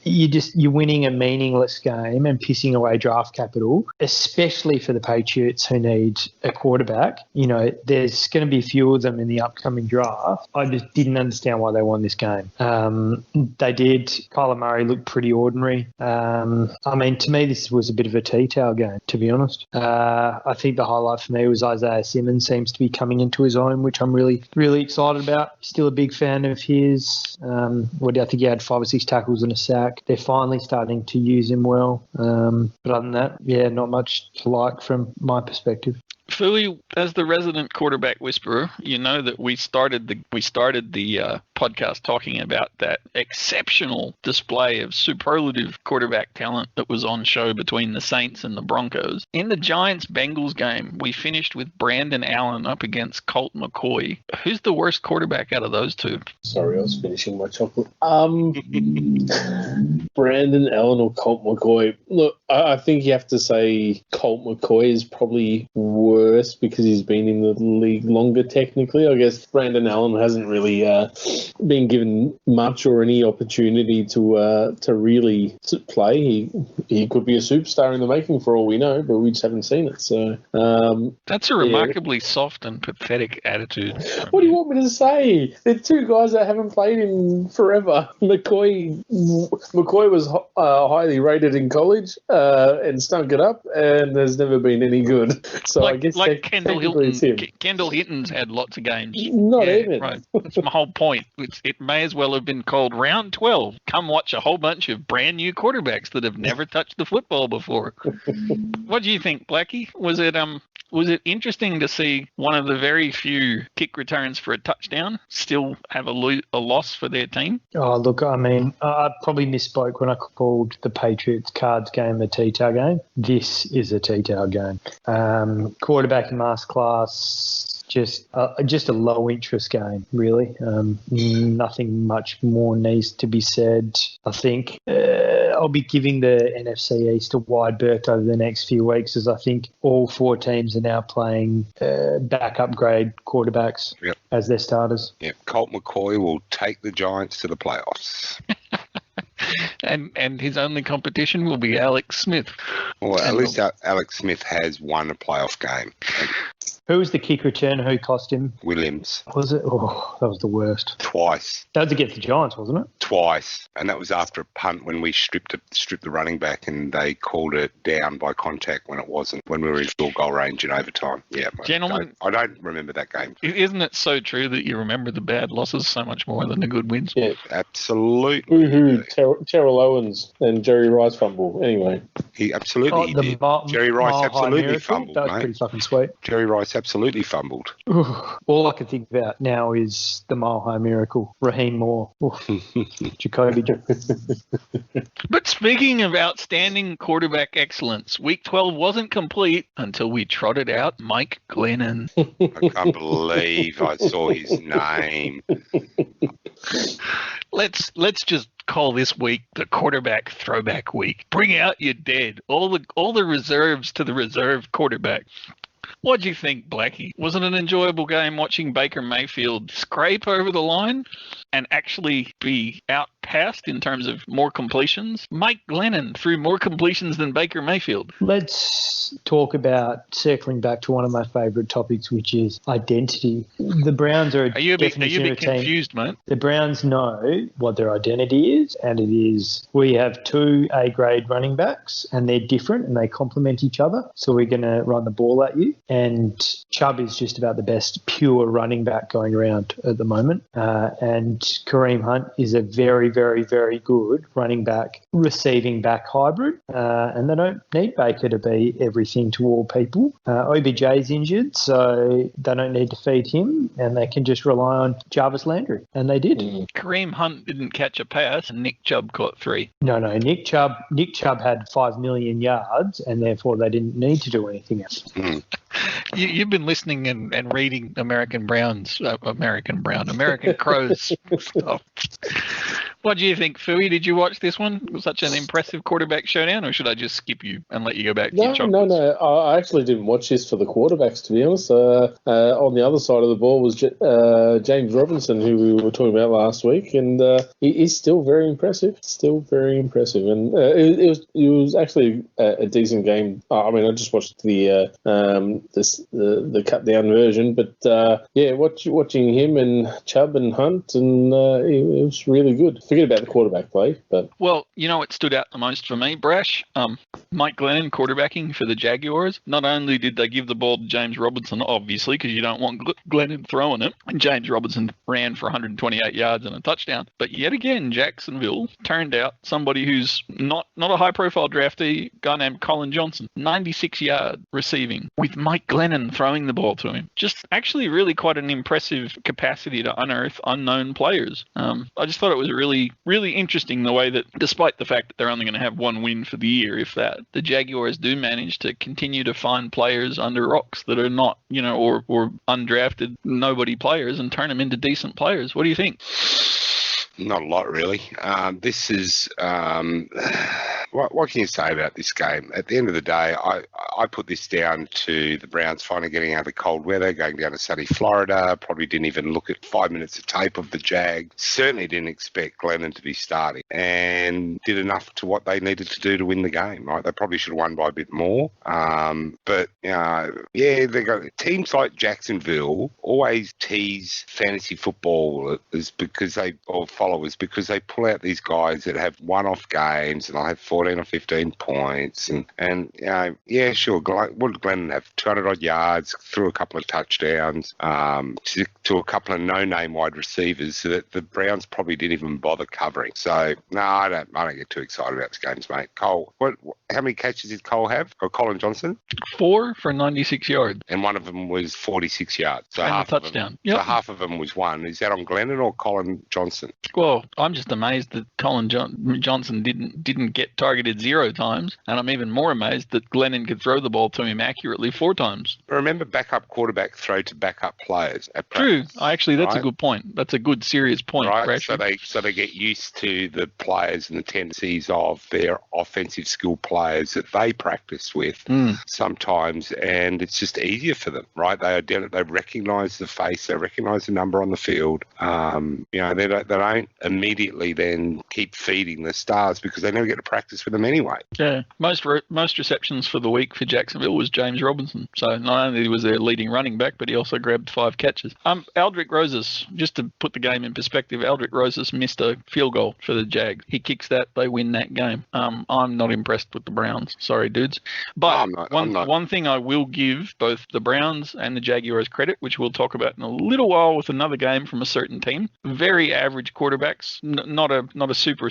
[SPEAKER 2] you're winning a meaningless game and pissing away draft capital, especially for the Patriots who need a quarterback. You know, there's going to be a few of them in the upcoming draft. I just didn't understand why they won this game. They did. Kyler Murray looked pretty ordinary. I mean, to me, this was a bit of a tea-towel game, to be honest. I think the highlight for me was Isaiah Simmons seems to be coming into his own, which I'm really, really excited about. Still a big fan of his. I think he had 5 or 6 tackles and a sack. They're finally starting to use him well. But other than that, yeah, not much to like from my perspective.
[SPEAKER 1] Philly, as the resident quarterback whisperer, you know that we started the podcast talking about that exceptional display of superlative quarterback talent that was on show between the Saints and the Broncos. In the Giants-Bengals game, we finished with Brandon Allen up against Colt McCoy. Who's the worst quarterback out of those two?
[SPEAKER 5] Sorry, I was finishing my chocolate. Brandon Allen or Colt McCoy? Look, I think you have to say Colt McCoy is probably worse because he's been in the league longer technically. I guess Brandon Allen hasn't really been given much or any opportunity to really play. He could be a superstar in the making for all we know, but we just haven't seen it. So
[SPEAKER 1] that's a remarkably soft and pathetic attitude.
[SPEAKER 5] What do you want me to say? They're two guys that haven't played in forever. McCoy was highly rated in college and stunk it up, and has never been any good. So I guess
[SPEAKER 1] Kendall Hilton. Kendall Hinton's had lots of games.
[SPEAKER 5] Not even.
[SPEAKER 1] Right. That's my whole point. It may as well have been called round 12. Come watch a whole bunch of brand new quarterbacks that have never touched the football before. What do you think, Blackie? Was it interesting to see one of the very few kick returns for a touchdown still have a loss for their team?
[SPEAKER 2] Oh, look, I mean, I probably misspoke when I called the Patriots Cards game a tea-towel game. This is a tea-towel game. Quarterback in masterclass. just a low interest game, really. Nothing much more needs to be said. I think I'll be giving the NFC East a wide berth over the next few weeks, as I think all 4 teams are now playing backup grade quarterbacks as their starters.
[SPEAKER 4] Yep. Colt McCoy will take the Giants to the playoffs.
[SPEAKER 1] And his only competition will be Alex Smith.
[SPEAKER 4] Well, at least Alex Smith has won a playoff game.
[SPEAKER 2] Who was the kick returner who cost him?
[SPEAKER 4] Williams.
[SPEAKER 2] Was it? Oh, that was the worst.
[SPEAKER 4] Twice.
[SPEAKER 2] That was against the Giants, wasn't it?
[SPEAKER 4] Twice. And that was after a punt when we stripped the running back and they called it down by contact when it wasn't, when we were in field goal range in overtime. Yeah.
[SPEAKER 1] Gentlemen,
[SPEAKER 4] I don't remember that game.
[SPEAKER 1] Isn't it so true that you remember the bad losses so much more than the good wins?
[SPEAKER 5] Yeah.
[SPEAKER 4] Absolutely.
[SPEAKER 5] Woohoo, Terrell Owens and Jerry Rice fumble. Anyway.
[SPEAKER 4] He absolutely did. Jerry Rice absolutely fumbled,
[SPEAKER 2] That was
[SPEAKER 4] mate.
[SPEAKER 2] pretty fucking sweet.
[SPEAKER 4] Jerry Rice absolutely fumbled.
[SPEAKER 2] All I can think about now is the Mile High Miracle, Raheem Moore, Jacoby.
[SPEAKER 1] But speaking of outstanding quarterback excellence, Week 12 wasn't complete until we trotted out Mike Glennon.
[SPEAKER 4] I can't believe I saw his name.
[SPEAKER 1] Let's just call this week the quarterback throwback week. Bring out your dead. All the reserves to the reserve quarterback. What do you think, Blackie? Was it an enjoyable game watching Baker Mayfield scrape over the line and actually be outpassed in terms of more completions? Mike Glennon threw more completions than Baker Mayfield.
[SPEAKER 2] Let's talk about circling back to one of my favourite topics, which is identity. The Browns are
[SPEAKER 1] you a bit confused, mate?
[SPEAKER 2] The Browns know what their identity is, and it is we have 2 A-grade running backs, and they're different, and they complement each other, so we're going to run the ball at you. And Chubb is just about the best pure running back going around at the moment. And Kareem Hunt is a very, very, very good running back, receiving back hybrid. And they don't need Baker to be everything to all people. OBJ's injured, so they don't need to feed him, and they can just rely on Jarvis Landry. And they did.
[SPEAKER 1] Kareem Hunt didn't catch a pass, and Nick Chubb caught 3.
[SPEAKER 2] No, Nick Chubb had 5 million yards, and therefore they didn't need to do anything else.
[SPEAKER 1] You've been listening and reading American Crows stuff. What do you think, Phooey? Did you watch this one? Was such an impressive quarterback showdown, or should I just skip you and let you go back to your chocolates?
[SPEAKER 5] No. I actually didn't watch this for the quarterbacks, to be honest. On the other side of the ball was James Robinson, who we were talking about last week, and he's still very impressive. And it was actually a decent game. I mean, I just watched the cut down version, but watching him and Chubb and Hunt, and it was really good. Forget about the quarterback play, but
[SPEAKER 1] well, you know what stood out the most for me, Brash? Mike Glennon quarterbacking for the Jaguars. Not only did they give the ball to James Robinson, obviously, because you don't want Glennon throwing it, and James Robinson ran for 128 yards and a touchdown, but yet again, Jacksonville turned out somebody who's not a high-profile draftee, a guy named Colin Johnson, 96 yard receiving, with Mike Glennon throwing the ball to him. Just actually really quite an impressive capacity to unearth unknown players. I just thought it was really, really interesting the way that, despite the fact that they're only going to have 1 win for the year, if that, the Jaguars do manage to continue to find players under rocks that are not, or undrafted nobody players and turn them into decent players. What do you think?
[SPEAKER 4] Not a lot, really. This is what can you say about this game? At the end of the day, I put this down to the Browns finally getting out of cold weather, going down to sunny Florida. Probably didn't even look at 5 minutes of tape of the Jags. Certainly didn't expect Glennon to be starting, and did enough to what they needed to do to win the game. Right? They probably should have won by a bit more. But they got teams like Jacksonville always tease fantasy football because they pull out these guys that have one-off games and they'll have 14 or 15 points sure. What did Glennon have? 200 odd yards, threw a couple of touchdowns to a couple of no-name wide receivers that the Browns probably didn't even bother covering. So no, I don't get too excited about the games, mate. Cole, how many catches did Cole have? Or Colin Johnson?
[SPEAKER 1] 4 for 96 yards, and
[SPEAKER 4] one of them was 46 yards. So
[SPEAKER 1] and a touchdown.
[SPEAKER 4] So half of them was 1. Is that on Glennon or Colin Johnson?
[SPEAKER 1] Well, I'm just amazed that Colin Johnson didn't get targeted targeted 0 times, and I'm even more amazed that Glennon could throw the ball to him accurately 4 times.
[SPEAKER 4] Remember, backup quarterback throw to backup players at
[SPEAKER 1] True.
[SPEAKER 4] practice,
[SPEAKER 1] That's a
[SPEAKER 4] right?
[SPEAKER 1] good point. That's a good, serious point,
[SPEAKER 4] Right,
[SPEAKER 1] Brashy.
[SPEAKER 4] so they get used to the players and the tendencies of their offensive skill players that they practice with sometimes, and it's just easier for them, right? They recognise the face, they recognise the number on the field. They don't immediately then keep feeding the stars because they never get to practice with them anyway.
[SPEAKER 1] Yeah, most receptions for the week for Jacksonville was James Robinson. So not only was their leading running back, but he also grabbed 5 catches. Aldrick Rosas, just to put the game in perspective, Aldrick Rosas missed a field goal for the Jags. He kicks that, they win that game. I'm not impressed with the Browns. Sorry, dudes. But one thing I will give both the Browns and the Jaguars credit, which we'll talk about in a little while with another game from a certain team. Very average quarterbacks, not a super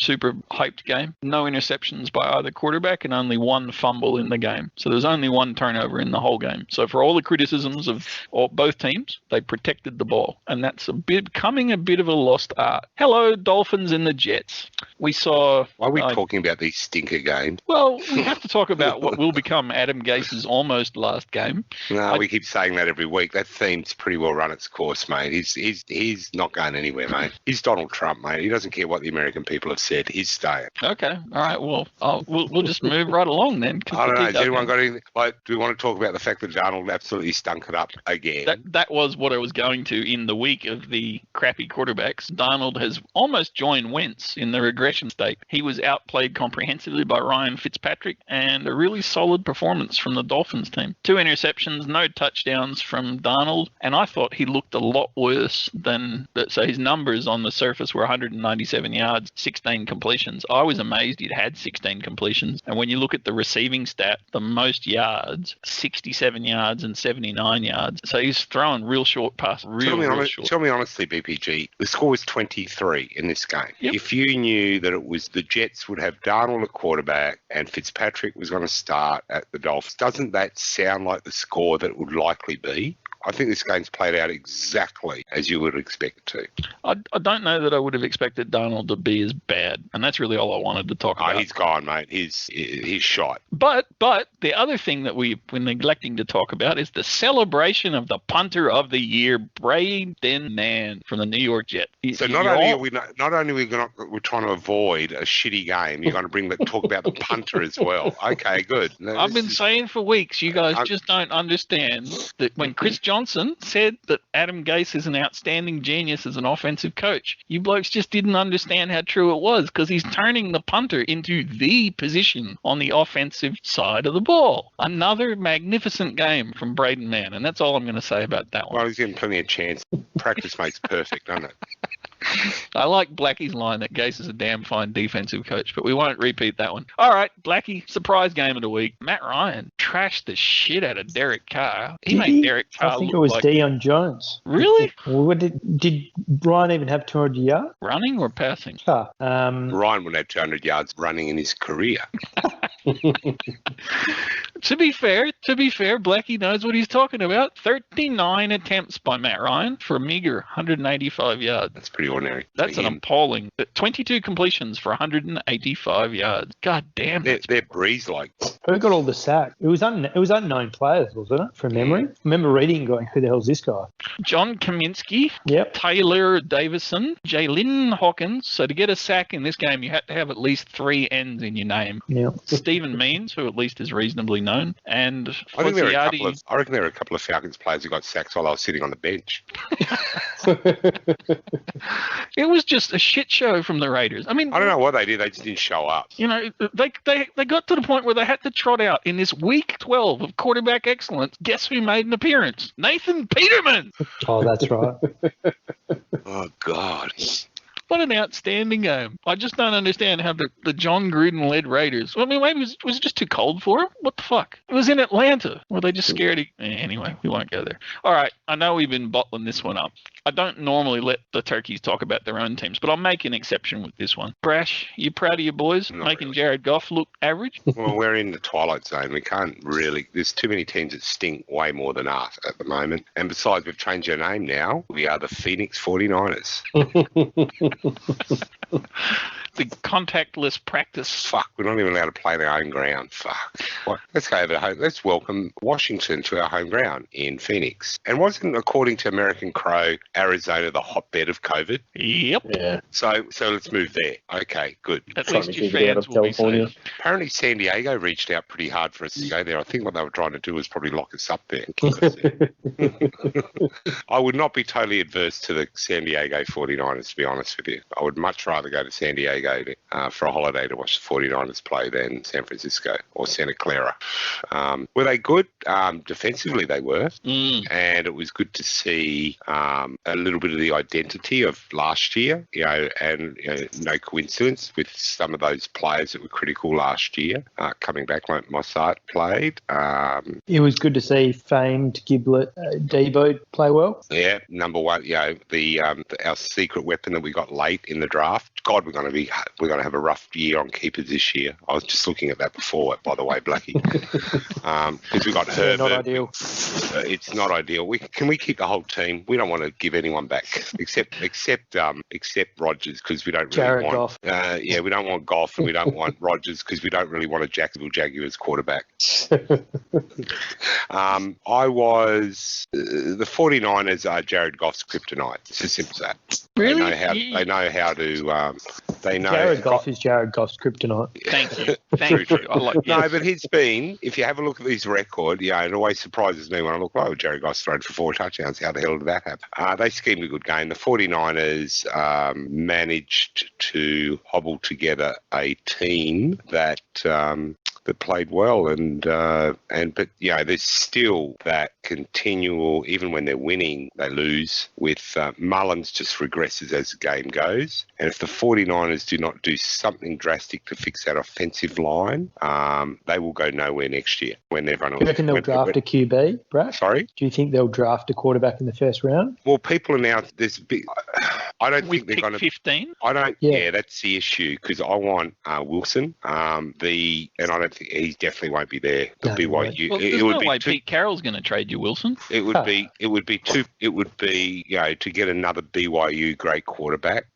[SPEAKER 1] hyped game. No interceptions by either quarterback and only 1 fumble in the game. So there was only 1 turnover in the whole game. So for all the criticisms of both teams, they protected the ball, and that's becoming a bit of a lost art. Hello, Dolphins and the Jets. We saw.
[SPEAKER 4] Why are we talking about these stinker games?
[SPEAKER 1] Well, we have to talk about what will become Adam Gase's almost last game.
[SPEAKER 4] No, we keep saying that every week. That theme's pretty well run its course, mate. He's not going anywhere, mate. He's Donald Trump, mate. He doesn't care what the American people have said. He's staying.
[SPEAKER 1] Okay, all right. Well, we'll just move right along then.
[SPEAKER 4] I don't know. Has anyone got anything? Like, do we want to talk about the fact that Donald absolutely stunk it up again?
[SPEAKER 1] That was what I was going to in the week of the crappy quarterbacks. Donald has almost joined Wentz in the regression state. He was outplayed comprehensively by Ryan Fitzpatrick, and a really solid performance from the Dolphins team. 2 interceptions, no touchdowns from Donald, and I thought he looked a lot worse than. So his numbers on the surface were 197 yards, 16 completions. I was amazed he'd had 16 completions, and when you look at the receiving stat, the most yards, 67 yards and 79 yards. So he's throwing real short passes. Tell
[SPEAKER 4] me honestly, BPG, the score was 23 in this game.
[SPEAKER 1] Yep.
[SPEAKER 4] If you knew that it was the Jets would have Darnold at quarterback and Fitzpatrick was going to start at the Dolphins, doesn't that sound like the score that it would likely be? I think this game's played out exactly as you would expect it to.
[SPEAKER 1] I don't know that I would have expected Donald to be as bad, and that's really all I wanted to talk about.
[SPEAKER 4] He's gone, mate. He's shot.
[SPEAKER 1] But the other thing that we're neglecting to talk about is the celebration of the punter of the year, Braden Mann from the New York Jets.
[SPEAKER 4] So not only are we're trying to avoid a shitty game, you're going to talk about the punter as well. Okay, good.
[SPEAKER 1] I've been saying for weeks, you guys just don't understand that when Chris Johnson said that Adam Gase is an outstanding genius as an offensive coach, you blokes just didn't understand how true it was, because he's turning the punter into the position on the offensive side of the ball. Another magnificent game from Braden Mann, and that's all I'm going to say about that one.
[SPEAKER 4] Well, he's getting plenty of chance. Practice makes perfect, doesn't it?
[SPEAKER 1] I like Blackie's line that Gase is a damn fine defensive coach, but we won't repeat that one. All right, Blackie, surprise game of the week. Matt Ryan trashed the shit out of Derek Carr. He made Derek Carr
[SPEAKER 2] I think it was
[SPEAKER 1] like...
[SPEAKER 2] Deion Jones.
[SPEAKER 1] Really?
[SPEAKER 2] Did Ryan even have 200 yards?
[SPEAKER 1] Running or passing?
[SPEAKER 4] Ryan would have 200 yards running in his career.
[SPEAKER 1] To be fair, Blackie knows what he's talking about. 39 attempts by Matt Ryan for a meager 185 yards.
[SPEAKER 4] That's pretty ordinary.
[SPEAKER 1] That's an appalling 22 completions for 185 yards. God damn it.
[SPEAKER 4] They're breeze-like.
[SPEAKER 2] Who got all the sack? It was unknown players, wasn't it? From memory. I remember reading and going, who the hell's this guy?
[SPEAKER 1] John Kaminsky.
[SPEAKER 2] Yep.
[SPEAKER 1] Taylor Davison. Jalen Hawkins. So to get a sack in this game, you had to have at least 3 N's in your name.
[SPEAKER 2] Yeah.
[SPEAKER 1] Stephen Means, who at least is reasonably known, and
[SPEAKER 4] I reckon there were a couple of Falcons players who got sacks while I was sitting on the bench.
[SPEAKER 1] It was just a shit show from the Raiders. I mean,
[SPEAKER 4] I don't know what they did. They just didn't show up.
[SPEAKER 1] You know, they got to the point where they had to trot out in this week 12 of quarterback excellence. Guess who made an appearance? Nathan Peterman.
[SPEAKER 2] Oh, that's right.
[SPEAKER 4] Oh, God.
[SPEAKER 1] What an outstanding game. I just don't understand how the John Gruden-led Raiders... I mean, maybe was it just too cold for him? What the fuck? It was in Atlanta. Were they just scared? Anyway, we won't go there. All right, I know we've been bottling this one up. I don't normally let the turkeys talk about their own teams, but I'll make an exception with this one. Brash, you proud of your boys making really. Jared Goff look average?
[SPEAKER 4] Well, we're in the twilight zone. We can't really... There's too many teams that stink way more than us at the moment. And besides, we've changed our name now. We are the Phoenix 49ers.
[SPEAKER 1] the contactless practice.
[SPEAKER 4] Fuck, we're not even allowed to play in our own ground. Fuck. What? Let's go over home. Let's welcome Washington to our home ground in Phoenix. And wasn't, according to American Crow, Arizona the hotbed of COVID?
[SPEAKER 1] Yep.
[SPEAKER 5] Yeah.
[SPEAKER 4] So let's move there. Okay, good.
[SPEAKER 1] At
[SPEAKER 5] Trying
[SPEAKER 1] least
[SPEAKER 5] to
[SPEAKER 1] your
[SPEAKER 5] keep it out
[SPEAKER 1] fans
[SPEAKER 5] of
[SPEAKER 1] will be
[SPEAKER 5] California.
[SPEAKER 1] safe.
[SPEAKER 4] Apparently San Diego reached out pretty hard for us to go there. I think what they were trying to do was probably lock us up there and keep us there. I would not be totally adverse to the San Diego 49ers, to be honest with you. I would much rather go to San Diego for a holiday to watch the 49ers play than San Francisco or Santa Clara. Were they good? Defensively, they were. And it was good to see a little bit of the identity of last year, and no coincidence with some of those players that were critical last year coming back, like Mossad played.
[SPEAKER 2] It was good to see famed Giblet Debo play well.
[SPEAKER 4] Yeah, number one, our secret weapon that we got late in the draft. God, we're going to have a rough year on keepers this year. I was just looking at that before, by the way, Blackie, because we got Herbert.
[SPEAKER 2] Not ideal.
[SPEAKER 4] It's not ideal. Can we keep the whole team? We don't want to give anyone back except Rodgers, because we don't really
[SPEAKER 2] Jared
[SPEAKER 4] want
[SPEAKER 2] Goff.
[SPEAKER 4] we don't want Goff, and we don't want Rodgers because we don't really want a Jacksonville Jaguars quarterback. The 49ers are Jared Goff's kryptonite. It's as simple as that.
[SPEAKER 1] Really?
[SPEAKER 4] They know how to. They know.
[SPEAKER 2] Jared Goff is Jared Goff's kryptonite.
[SPEAKER 1] Thank you. Thank you. I like,
[SPEAKER 4] No, but he's been, if you have a look at his record, it always surprises me when I look, Jared Goff's thrown for 4 touchdowns. How the hell did that happen? They schemed a good game. The 49ers managed to hobble together a team that played well, but there's still that continual, even when they're winning, they lose. With Mullins just regresses as the game goes, and if the 49ers do not do something drastic to fix that offensive line, they will go nowhere next year when they've run.
[SPEAKER 2] Do you reckon they'll draft a QB, Brad?
[SPEAKER 4] Sorry?
[SPEAKER 2] Do you think they'll draft a quarterback in the first round?
[SPEAKER 4] Well, people are now. There's a big. I don't think they're going to.
[SPEAKER 1] 15.
[SPEAKER 4] I don't.
[SPEAKER 2] Yeah.
[SPEAKER 4] Yeah, that's the issue, because I want Wilson. And I don't think he definitely won't be there. The
[SPEAKER 2] No,
[SPEAKER 4] BYU.
[SPEAKER 1] Well, there's no way Pete Carroll's going to trade you, Wilson.
[SPEAKER 4] It would be to get another BYU great quarterback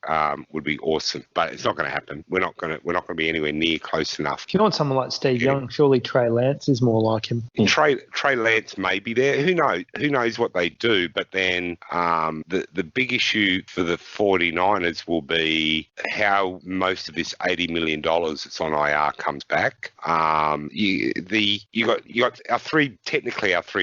[SPEAKER 4] would be awesome, but it's not going to happen. We're not going to be anywhere near close enough.
[SPEAKER 2] If you want someone like Steve Young, surely Trey Lance is more like him.
[SPEAKER 4] Trey Lance may be there. Who knows? Who knows what they do? But then the big issue for the 49ers will be how most of this $80 million that's on IR comes back. You got our three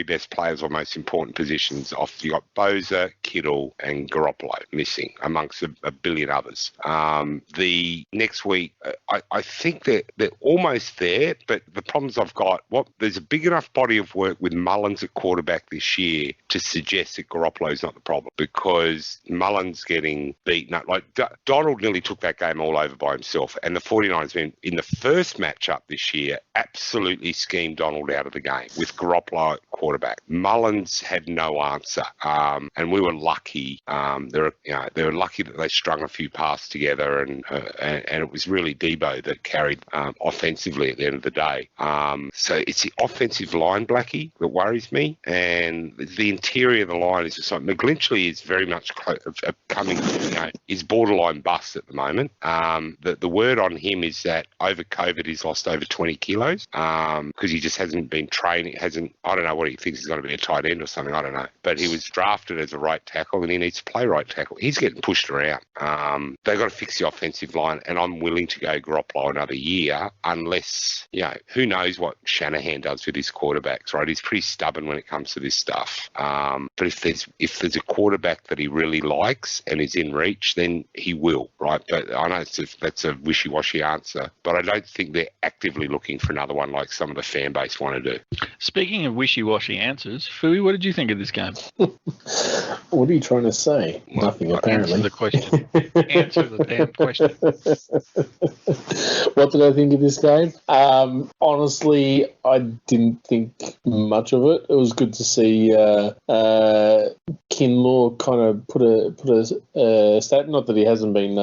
[SPEAKER 4] best players on most important positions. You got Bosa, Kittle, and Garoppolo missing amongst a billion others. The next week, I think they're almost there, but the problems I've got, there's a big enough body of work with Mullins at quarterback this year to suggest that Garoppolo's not the problem, because Mullins getting beaten up. Like Donald nearly took that game all over by himself, and the 49ers in the first matchup this year absolutely schemed Donald out of the game with Garoppolo at quarterback. Mullins had no answer, and we were lucky. They were lucky that they strung a few passes together, and it was really Debo that carried offensively at the end of the day. So it's the offensive line, Blackie, that worries me, and the interior of the line is just like McGlinchey is very much coming. Is borderline bust at the moment. The word on him is that over COVID he's lost over 20 kilos because he just hasn't been training. I don't know what he thinks he's going to be, a tight end or something. I don't know. But he was drafted as a right tackle, and he needs to play right tackle. He's getting pushed around. They've got to fix the offensive line, and I'm willing to go Garoppolo another year unless, who knows what Shanahan does with his quarterbacks, right? He's pretty stubborn when it comes to this stuff. But if there's a quarterback that he really likes and is in reach, then he will, right? But I know that's a wishy-washy answer, but I don't think they're actively looking for another one like some of the fan base want to do.
[SPEAKER 1] Speaking of wishy-washy answers, Fui, what did you think of this game?
[SPEAKER 5] What are you trying to say? Nothing, apparently.
[SPEAKER 1] Answer the question. Answer the damn question.
[SPEAKER 5] What did I think of this game? Honestly, I didn't think much of it. It was good to see Kinlaw kind of put stat. Not that he hasn't been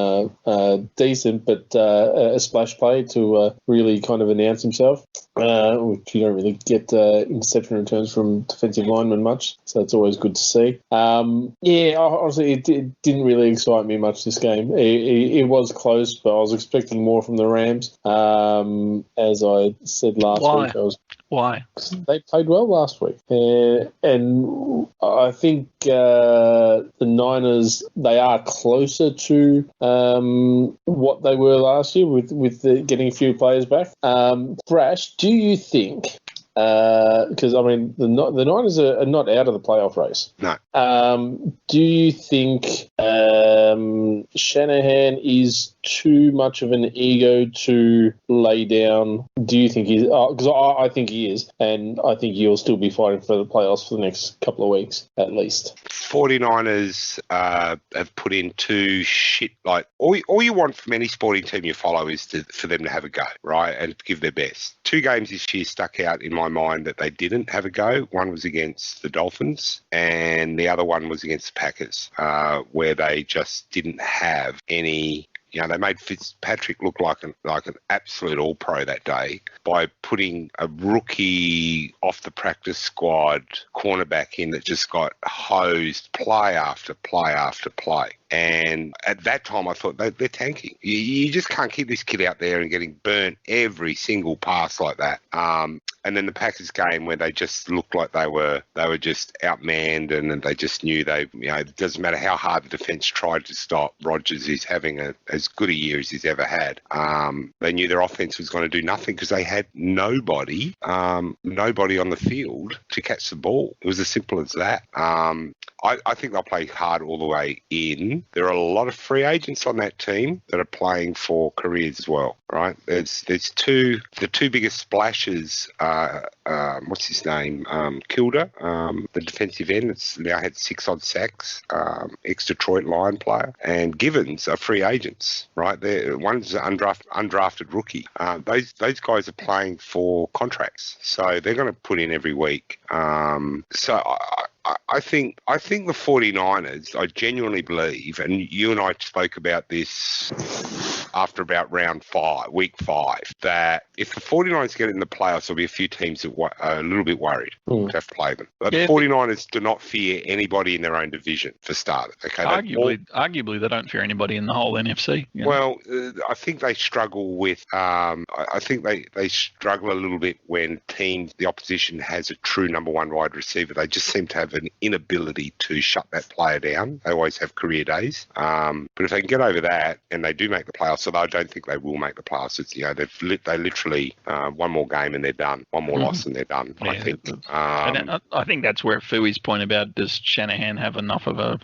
[SPEAKER 5] decent, but a splash play to really kind of announce himself, which you don't really get interception returns from defensive linemen much, so it's always good to see. Honestly, it didn't really excite me much this game. It was close, but I was expecting more from the Rams. As I said last week,
[SPEAKER 1] Why?
[SPEAKER 5] They played well last week, and I think the Niners, they are closer to what they were last year with getting a few players back. Brash, do you think? Because I mean, the Niners are not out of the playoff race.
[SPEAKER 4] No.
[SPEAKER 5] Do you think Shanahan is too much of an ego to lay down? Do you think he's? Because I think he is, and I think he'll still be fighting for the playoffs for the next couple of weeks at least.
[SPEAKER 4] 49ers have put in two shit. Like all you want from any sporting team you follow is for them to have a go, right, and give their best. 2 games this year stuck out in my mind that they didn't have a go. One was against the Dolphins, and the other one was against the Packers, where they just didn't have any. You know, they made Fitzpatrick look like an absolute all-pro that day by putting a rookie off the practice squad cornerback in that just got hosed play after play after play. And at that time, I thought they're tanking. You just can't keep this kid out there and getting burnt every single pass like that. And then the Packers game where they just looked like they were just outmanned, and they just knew it doesn't matter how hard the defense tried to stop Rodgers. He's having as good a year as he's ever had. They knew their offense was going to do nothing because they had nobody on the field to catch the ball. It was as simple as that. I think they'll play hard all the way in. There are a lot of free agents on that team that are playing for careers as well, right? There's the two biggest splashes. What's his name? Kilda, the defensive end. It's now had 6 odd sacks. Ex-Detroit Lion player, and Givens are free agents, right? One's an undrafted rookie. Those guys are playing for contracts, so they're going to put in every week. I think the 49ers, I genuinely believe, and you and I spoke about this after about week 5, that if the 49ers get in the playoffs, there'll be a few teams that are a little bit worried to have to play them. But the 49ers do not fear anybody in their own division, for starters. Okay,
[SPEAKER 1] arguably, they don't fear anybody in the whole NFC. You know?
[SPEAKER 4] Well, I think they struggle with. I think they struggle a little bit when the opposition has a true number 1 wide receiver. They just seem to have an inability to shut that player down. They always have career days. But if they can get over that and they do make the playoffs, so I don't think they will make the playoffs. It's, they literally one more game and they're done. One more loss and they're done. Yeah, I think.
[SPEAKER 1] And I think that's where Fui's point about does Shanahan have enough of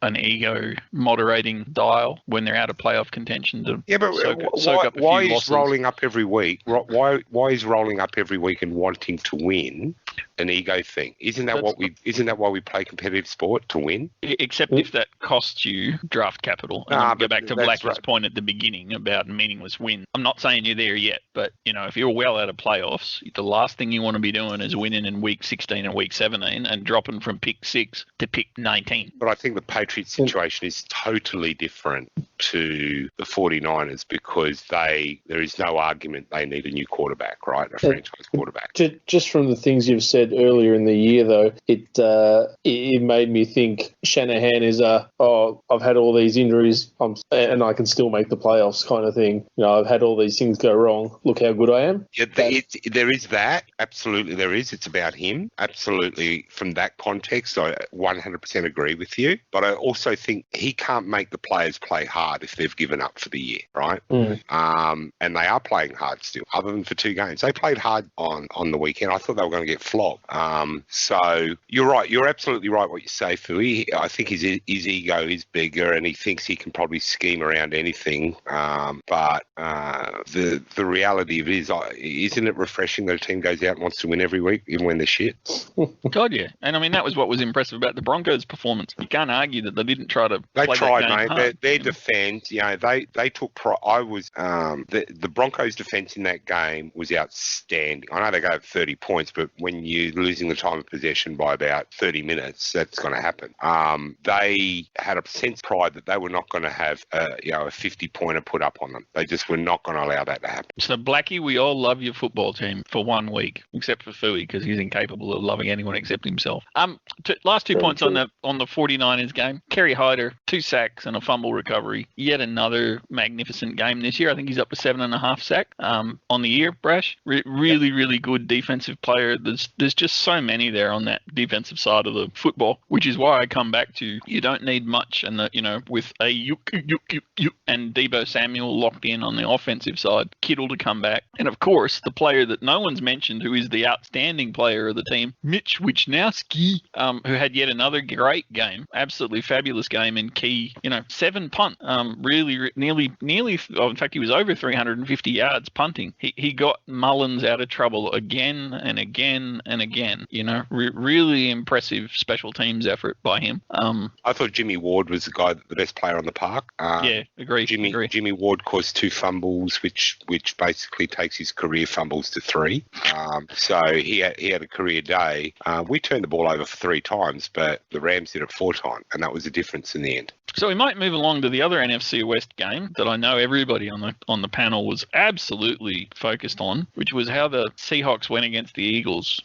[SPEAKER 1] an ego moderating dial when they're out of playoff contention to soak up a few
[SPEAKER 4] why
[SPEAKER 1] losses.
[SPEAKER 4] Is rolling up every week? Why is rolling up every week and wanting to win an ego thing? Isn't that why we play competitive sport, to win?
[SPEAKER 1] Except if that costs you draft capital. And go back to Black's point at the beginning about meaningless win. I'm not saying you're there yet, but if you're well out of playoffs, the last thing you want to be doing is winning in week 16 and week 17 and dropping from pick 6 to pick 19.
[SPEAKER 4] But I think the Patriots situation is totally different to the 49ers because there is no argument they need a new quarterback, right? A franchise quarterback.
[SPEAKER 5] Just from the things you've said earlier in the year, though, it made me think Shanahan is I've had all these injuries and I can still make the playoffs kind of thing. I've had all these things go wrong. Look how good I am.
[SPEAKER 4] Yeah, there is that. Absolutely, there is. It's about him. Absolutely, from that context, I 100% agree with you. But I also think he can't make the players play hard if they've given up for the year, right? And they are playing hard still, other than for 2 games. They played hard on the weekend. I thought they were going to get flogged. So you're right. You're absolutely right what you say, Fui. I think his ego is bigger and he thinks he can probably scheme around anything. But the reality of it is, isn't it refreshing that a team goes out and wants to win every week, even when they're shit?
[SPEAKER 1] God, yeah. And I mean, that was what was impressive about the Broncos' performance. You can't argue that they didn't try to play that game hard.
[SPEAKER 4] Their defense, they took pride. The Broncos' defense in that game was outstanding. I know they gave 30 points, but when and you're losing the time of possession by about 30 minutes, that's going to happen. They had a sense of pride that they were not going to have a 50-pointer put up on them. They just were not going to allow that to happen.
[SPEAKER 1] So, Blackie, we all love your football team for 1 week, except for Fui, because he's incapable of loving anyone except himself. Last 2 points on the 49ers game. Kerry Hyder, 2 sacks and a fumble recovery. Yet another magnificent game this year. I think he's up to 7.5 sacks on the year, Brash. Really good defensive player. There's just so many there on that defensive side of the football, which is why I come back to you don't need much. And with a Yuk and Deebo Samuel locked in on the offensive side, Kittle to come back, and of course the player that no one's mentioned, who is the outstanding player of the team, Mitch Wishnowsky, who had yet another great game, absolutely fabulous game in key, 7 punt, really nearly. In fact, he was over 350 yards punting. He got Mullins out of trouble again and again and again. Really impressive special teams effort by him.
[SPEAKER 4] I thought Jimmy Ward was the best player on the park.
[SPEAKER 1] Agree.
[SPEAKER 4] Jimmy Ward caused 2 fumbles, which basically takes his career fumbles to 3. So he had a career day. We turned the ball over 3 times, but the Rams did it 4 times, and that was the difference in the end.
[SPEAKER 1] So we might move along to the other NFC West game that I know everybody on the panel was absolutely focused on, which was how the Seahawks went against the Eagles.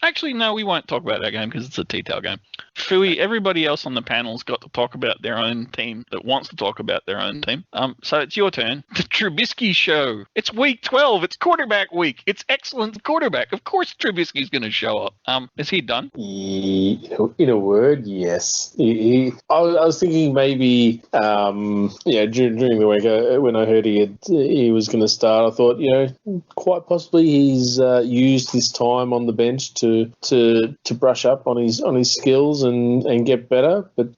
[SPEAKER 1] Actually, no, we won't talk about that game because it's a T-tail game. Fui, everybody else on the panel's got to talk about their own team that wants to talk about their own team. So it's your turn. The Trubisky Show. It's week 12. It's quarterback week. It's excellent quarterback. Of course Trubisky's going to show up. Is he done?
[SPEAKER 5] In a word, yes. I was thinking maybe, during the week when I heard he was going to start, I thought, quite possibly he's used his time on the bench to brush up on his skills and get better. But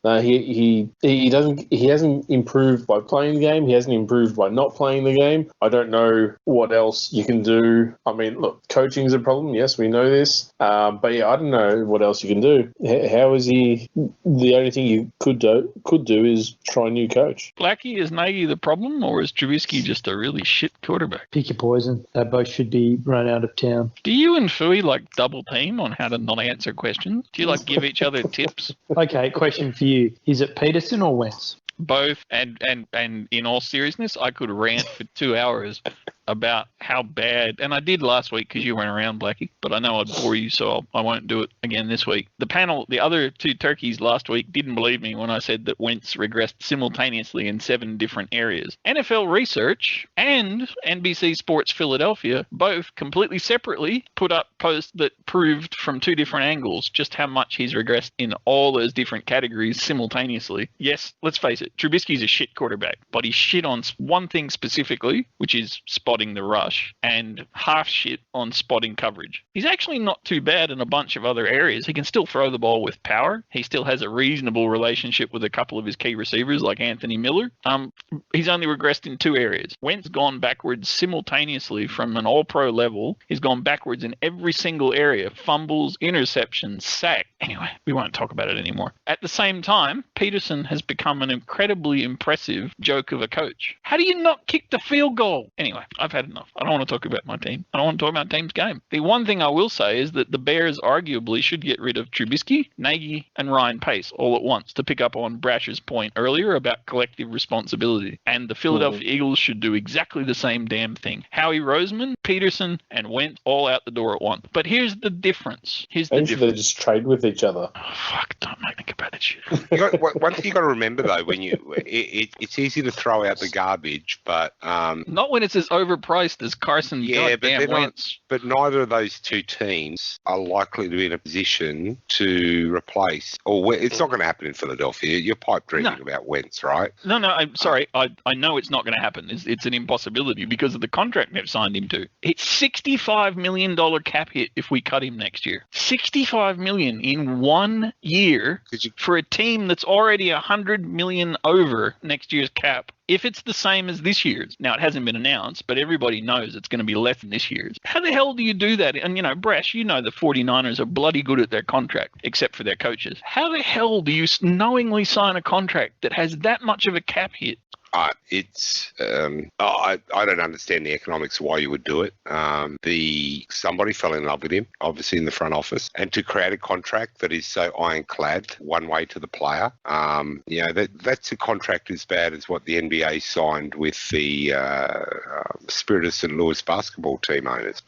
[SPEAKER 5] no, he hasn't improved by playing the game. He hasn't improved by not playing the game. I don't know what else you can do. I mean, look, coaching is a problem. Yes, we know this. But yeah, I don't know what else you can do. How is he? The only thing you could do is try a new coach.
[SPEAKER 1] Blackie, is Nagy the problem, or is Trubisky just a really shit quarterback?
[SPEAKER 2] Pick your poison. They both should be run out of town.
[SPEAKER 1] Do you and Fui double team on how to not answer questions? Do you give each other tips?
[SPEAKER 2] Okay, question for you. Is it Peterson or Wentz?
[SPEAKER 1] Both, and in all seriousness, I could rant for 2 hours about how bad, and I did last week because you weren't around, Blackie, but I know I'd bore you, so I won't do it again this week. The panel, the other 2 turkeys last week didn't believe me when I said that Wentz regressed simultaneously in 7 different areas. NFL Research and NBC Sports Philadelphia both completely separately put up posts that proved from 2 different angles just how much he's regressed in all those different categories simultaneously. Yes, let's face it, Trubisky's a shit quarterback, but he's shit on one thing specifically, which is spotting the rush, and half shit on spotting coverage. He's actually not too bad in a bunch of other areas. He can still throw the ball with power. He still has a reasonable relationship with a couple of his key receivers like Anthony Miller. He's only regressed in 2 areas. Wentz gone backwards simultaneously from an all-pro level. He's gone backwards in every single area. Fumbles, interceptions, sack. Anyway, we won't talk about it anymore. At the same time, Peterson has become an incredibly impressive joke of a coach. How do you not kick the field goal? Anyway, I've had enough. I don't want to talk about my team. I don't want to talk about team's game. The one thing I will say is that the Bears arguably should get rid of Trubisky, Nagy, and Ryan Pace all at once, to pick up on Brash's point earlier about collective responsibility. And the Philadelphia Eagles should do exactly the same damn thing. Howie Roseman, Peterson, and Wentz all out the door at once. But here's the difference.
[SPEAKER 5] They just trade with each other.
[SPEAKER 1] Oh, fuck, don't make me think about that shit.
[SPEAKER 4] One thing you got to remember though, when it's easy to throw out the garbage, but
[SPEAKER 1] not when it's as overpriced as Carson.
[SPEAKER 4] Yeah, but neither of those 2 teams are likely to be in a position to replace. Or it's not going to happen in Philadelphia. You're pipe dreaming about Wentz, right?
[SPEAKER 1] No, I'm sorry. I know it's not going to happen. It's an impossibility because of the contract they've signed him to. It's $65 million cap hit if we cut him next year. $65 million in 1 year for a team that's already $100 million over next year's cap. If it's the same as this year's, now it hasn't been announced, but everybody knows it's going to be less than this year's. How the hell do you do that? And, Brash, the 49ers are bloody good at their contract, except for their coaches. How the hell do you knowingly sign a contract that has that much of a cap hit?
[SPEAKER 4] It's I don't understand the economics of why you would do it. Somebody fell in love with him, obviously in the front office, and to create a contract that is so ironclad, one way to the player. That's a contract as bad as what the NBA signed with the Spirit of St. Louis basketball team owners.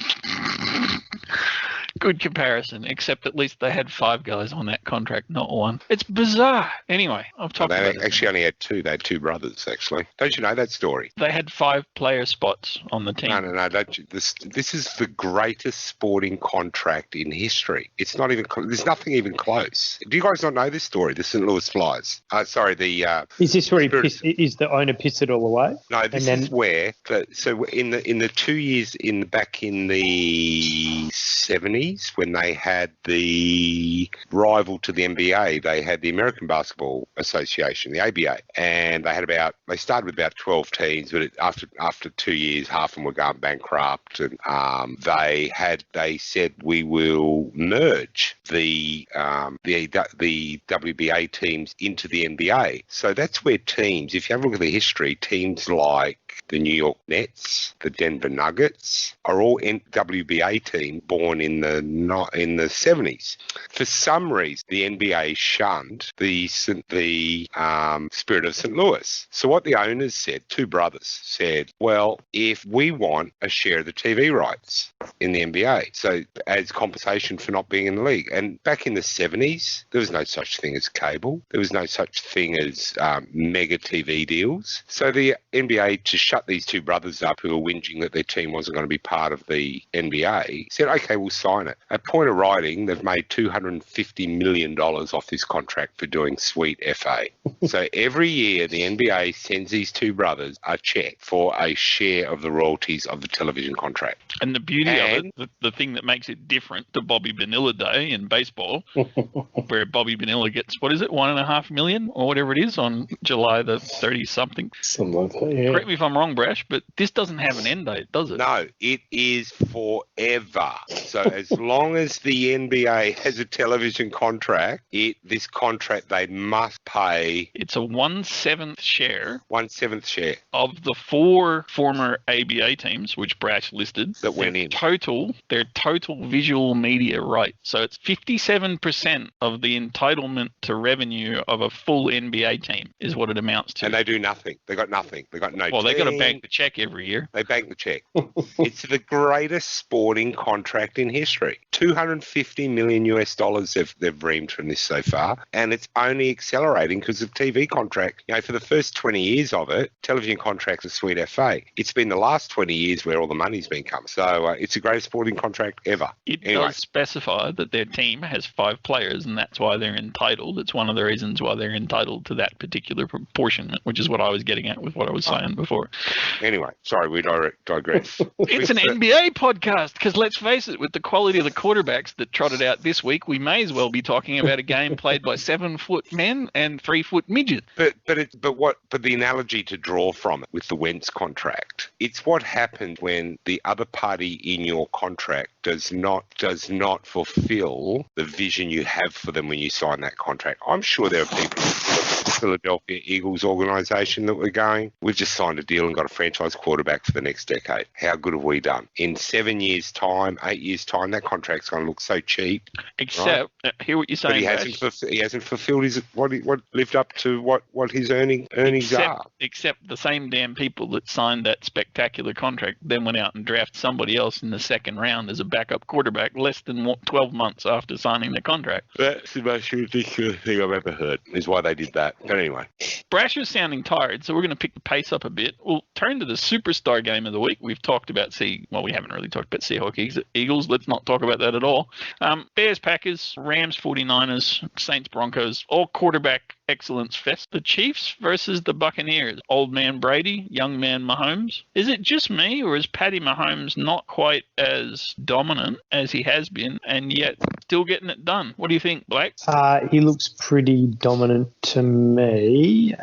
[SPEAKER 1] Good comparison, except at least they had 5 guys on that contract, not 1. It's bizarre. Anyway, I've talked about it.
[SPEAKER 4] They actually only had 2. They had 2 brothers, actually. Don't you know that story?
[SPEAKER 1] They had 5 player spots on the team.
[SPEAKER 4] No. This is the greatest sporting contract in history. It's not even. There's nothing even close. Do you guys not know this story? The St. Louis Flyers.
[SPEAKER 2] Is this where is the owner pissed it all away?
[SPEAKER 4] No, this is where. So in the 2 years back in the 70s, when they had the rival to the NBA, they had the American Basketball Association, the ABA, and they started with about 12 teams, but after 2 years, half of them were going bankrupt, and they said we will merge the WBA teams into the NBA. So that's where teams, if you have a look at the history, teams like the New York Nets, the Denver Nuggets, are all WBA teams born in the 70s. For some reason, the NBA shunned the Spirit of St. Louis. So what the owners said, 2 brothers said, well, if we want a share of the TV rights in the NBA, so as compensation for not being in the league. And back in the 70s, there was no such thing as cable. There was no such thing as mega TV deals. So the NBA, to shut these 2 brothers up who were whinging that their team wasn't going to be part of the NBA, said, okay, we'll sign it. At point of writing, they've made $250 million off this contract for doing sweet FA. So every year, the NBA sends these 2 brothers a check for a share of the royalties of the television contract.
[SPEAKER 1] And the beauty of it, the thing that makes it different to Bobby Bonilla Day in baseball, where Bobby Bonilla gets, what is it, $1.5 million or whatever it is on July the 30-something.
[SPEAKER 5] Something like that, yeah.
[SPEAKER 1] Correct me if I'm wrong, Brash, but this doesn't have an end date, does it?
[SPEAKER 4] No, it is forever. So as long as the NBA has a television contract, this contract they must pay.
[SPEAKER 1] It's a 1/7 share.
[SPEAKER 4] 1/7 share
[SPEAKER 1] of the 4 former ABA teams, which Brash listed,
[SPEAKER 4] that went in.
[SPEAKER 1] Their total visual media right. So it's 57% of the entitlement to revenue of a full NBA team is what it amounts to.
[SPEAKER 4] And they do nothing. They got nothing. They got no.
[SPEAKER 1] Well, they got to bank the check every year.
[SPEAKER 4] They bank the check. It's the greatest sporting contract in history. $250 million they've reamed from this so far, and it's only accelerating because of TV contract. For the first 20 years of it, television contracts are sweet FA. It's been the last 20 years where all the money's been coming. So it's the greatest sporting contract ever.
[SPEAKER 1] It does specify that their team has 5 players, and that's why they're entitled. It's one of the reasons why they're entitled to that particular proportionment, which is what I was getting at with what I was saying before.
[SPEAKER 4] Anyway, sorry, we digress.
[SPEAKER 1] It's an NBA podcast, because let's face it, with the quality of the quarterbacks that trotted out this week, we may as well be talking about a game played by 7-foot men and 3-foot midgets. But
[SPEAKER 4] the analogy to draw from it with the Wentz contract, it's what happens when the other party in your contract does not fulfill the vision you have for them when you sign that contract. I'm sure there are people in the Philadelphia Eagles organization that were going, we've just signed a deal and got a franchise quarterback for the next decade. How good have we done? In 7 years' time, 8 years' time, that contract's going to look so cheap.
[SPEAKER 1] Except, hear what you're saying,
[SPEAKER 4] but he hasn't fulfilled his what lived up to what his earnings are.
[SPEAKER 1] Except the same damn people that signed that spectacular contract then went out and drafted somebody else in the second round as a backup quarterback less than 12 months after signing the contract.
[SPEAKER 4] That's the most ridiculous thing I've ever heard, is why they did that. But anyway.
[SPEAKER 1] Brash is sounding tired, so we're going to pick the pace up a bit. We'll turn to the superstar game of the week. We've talked about we haven't really talked about Seahawks Eagles. Let's not talk about that at all. Bears Packers, Rams 49ers, Saints Broncos, all quarterback excellence fest. The Chiefs versus the Buccaneers. Old man Brady, young man Mahomes. Is it just me, or is Patty Mahomes not quite as dominant as he has been, and yet still getting it done? What do you think, Blake?
[SPEAKER 2] He looks pretty dominant to me.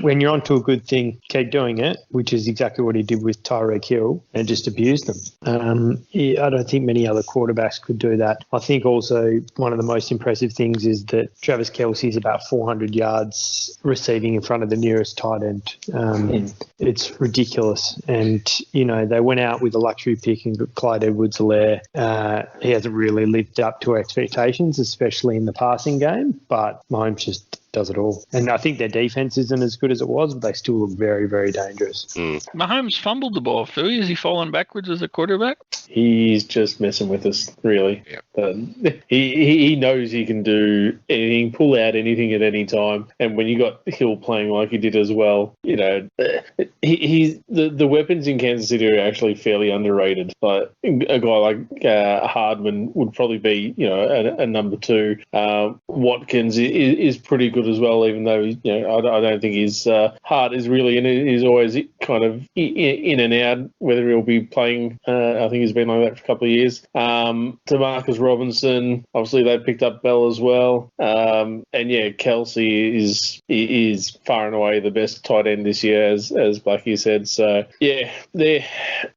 [SPEAKER 2] When you're onto a good thing, keep doing it, which is exactly what he did with Tyreek Hill, and just abuse them. I don't think many other quarterbacks could do that. I think also one of the most impressive things is that Travis Travis Kelce's about 400 yards receiving in front of the nearest tight end. It's ridiculous. And, they went out with a luxury pick and got Clyde Edwards-Helaire. He hasn't really lived up to expectations, especially in the passing game, but Mahomes just does it all. And I think their defense isn't as good as it was, but they still look very, very dangerous.
[SPEAKER 1] Mahomes fumbled the ball, Phil. Is he falling backwards as a quarterback?
[SPEAKER 5] He's just messing with us, really. He knows he can do anything, pull out anything at any time. And when you got Hill playing like he did as well, the weapons in Kansas City are actually fairly underrated. But a guy like Hardman would probably be, a number 2. Watkins is pretty good as well, even though I don't think his heart is really in it. He's always kind of in and out, whether he'll be playing. I think he's been like that for a couple of years. Demarcus Robinson, obviously they picked up Bell as well. Kelce is far and away the best tight end this year, as Blackie said. So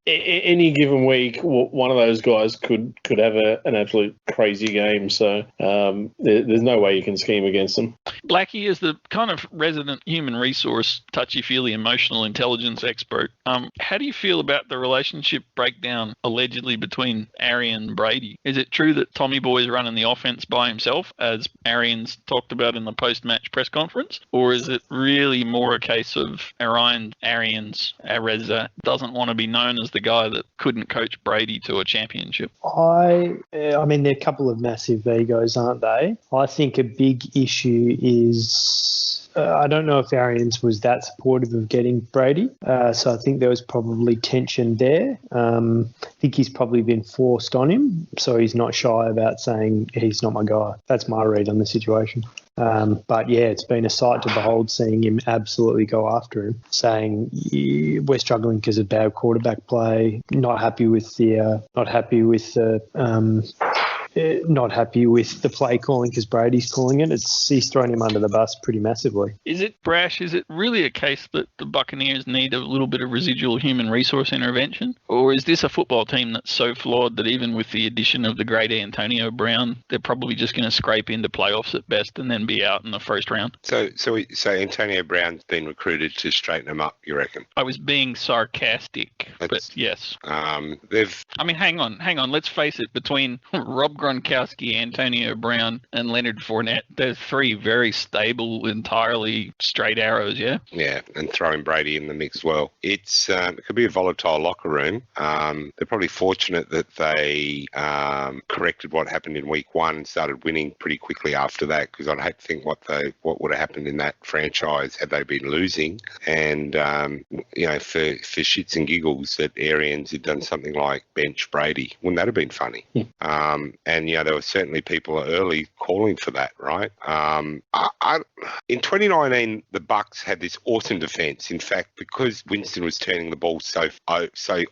[SPEAKER 5] any given week, one of those guys could have an absolute crazy game. So there's no way you can scheme against them.
[SPEAKER 1] Blackie is the kind of resident human resource, touchy-feely emotional intelligence expert. How do you feel about the relationship breakdown allegedly between Arian and Brady? Is it true that Tommy Boy's running the offense by himself, as Arians talked about in the post-match press conference? Or is it really more a case of Arians doesn't want to be known as the guy that couldn't coach Brady to a championship?
[SPEAKER 2] I mean, they're a couple of massive egos, aren't they? I think a big issue is I don't know if Arians was that supportive of getting Brady, so I think there was probably tension there. I think he's probably been forced on him, so he's not shy about saying he's not my guy. That's my read on the situation. But yeah, it's been a sight to behold seeing him absolutely go after him, saying we're struggling because of bad quarterback play, not happy with the play calling because Brady's calling it. He's thrown him under the bus pretty massively.
[SPEAKER 1] Is it brash? Is it really a case that the Buccaneers need a little bit of residual human resource intervention? Or is this a football team that's so flawed that even with the addition of the great Antonio Brown, they're probably just going to scrape into playoffs at best and then be out in the first round?
[SPEAKER 4] So Antonio Brown's been recruited to straighten them up, you reckon?
[SPEAKER 1] I was being sarcastic, but yes. Hang on. Let's face it. Between Rob Gronkowski, Antonio Brown, and Leonard Fournette, there's 3 very stable, entirely straight arrows, yeah?
[SPEAKER 4] Yeah, and throwing Brady in the mix as well. It could be a volatile locker room. They're probably fortunate that they corrected what happened in week 1 and started winning pretty quickly after that, because I'd hate to think what would have happened in that franchise had they been losing. And, for shits and giggles that Arians had done something like bench Brady. Wouldn't that have been funny? Yeah. And there were certainly people early calling for that, right? In 2019, the Bucs had this awesome defense. In fact, because Winston was turning the ball over so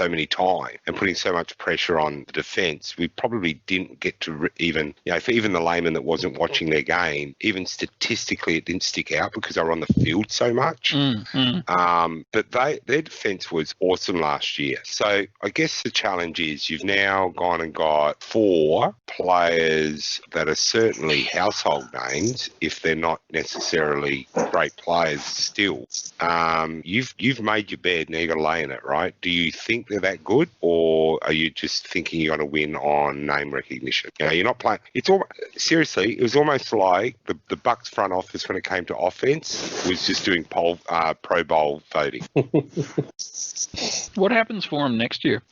[SPEAKER 4] many times and putting so much pressure on the defense, we probably didn't get to even, for even the layman that wasn't watching their game, even statistically, it didn't stick out because they were on the field so much. But their defense was awesome last year. So I guess the challenge is you've now gone and got 4 players that are certainly household names, if they're not necessarily great players still. You've made your bed, now you've got to lay in it, right? Do you think they're that good, or are you just thinking you're going to win on name recognition? You're not playing. Seriously, it was almost like the Bucs front office, when it came to offense, was just doing Pro Bowl voting.
[SPEAKER 1] What happens for them next year?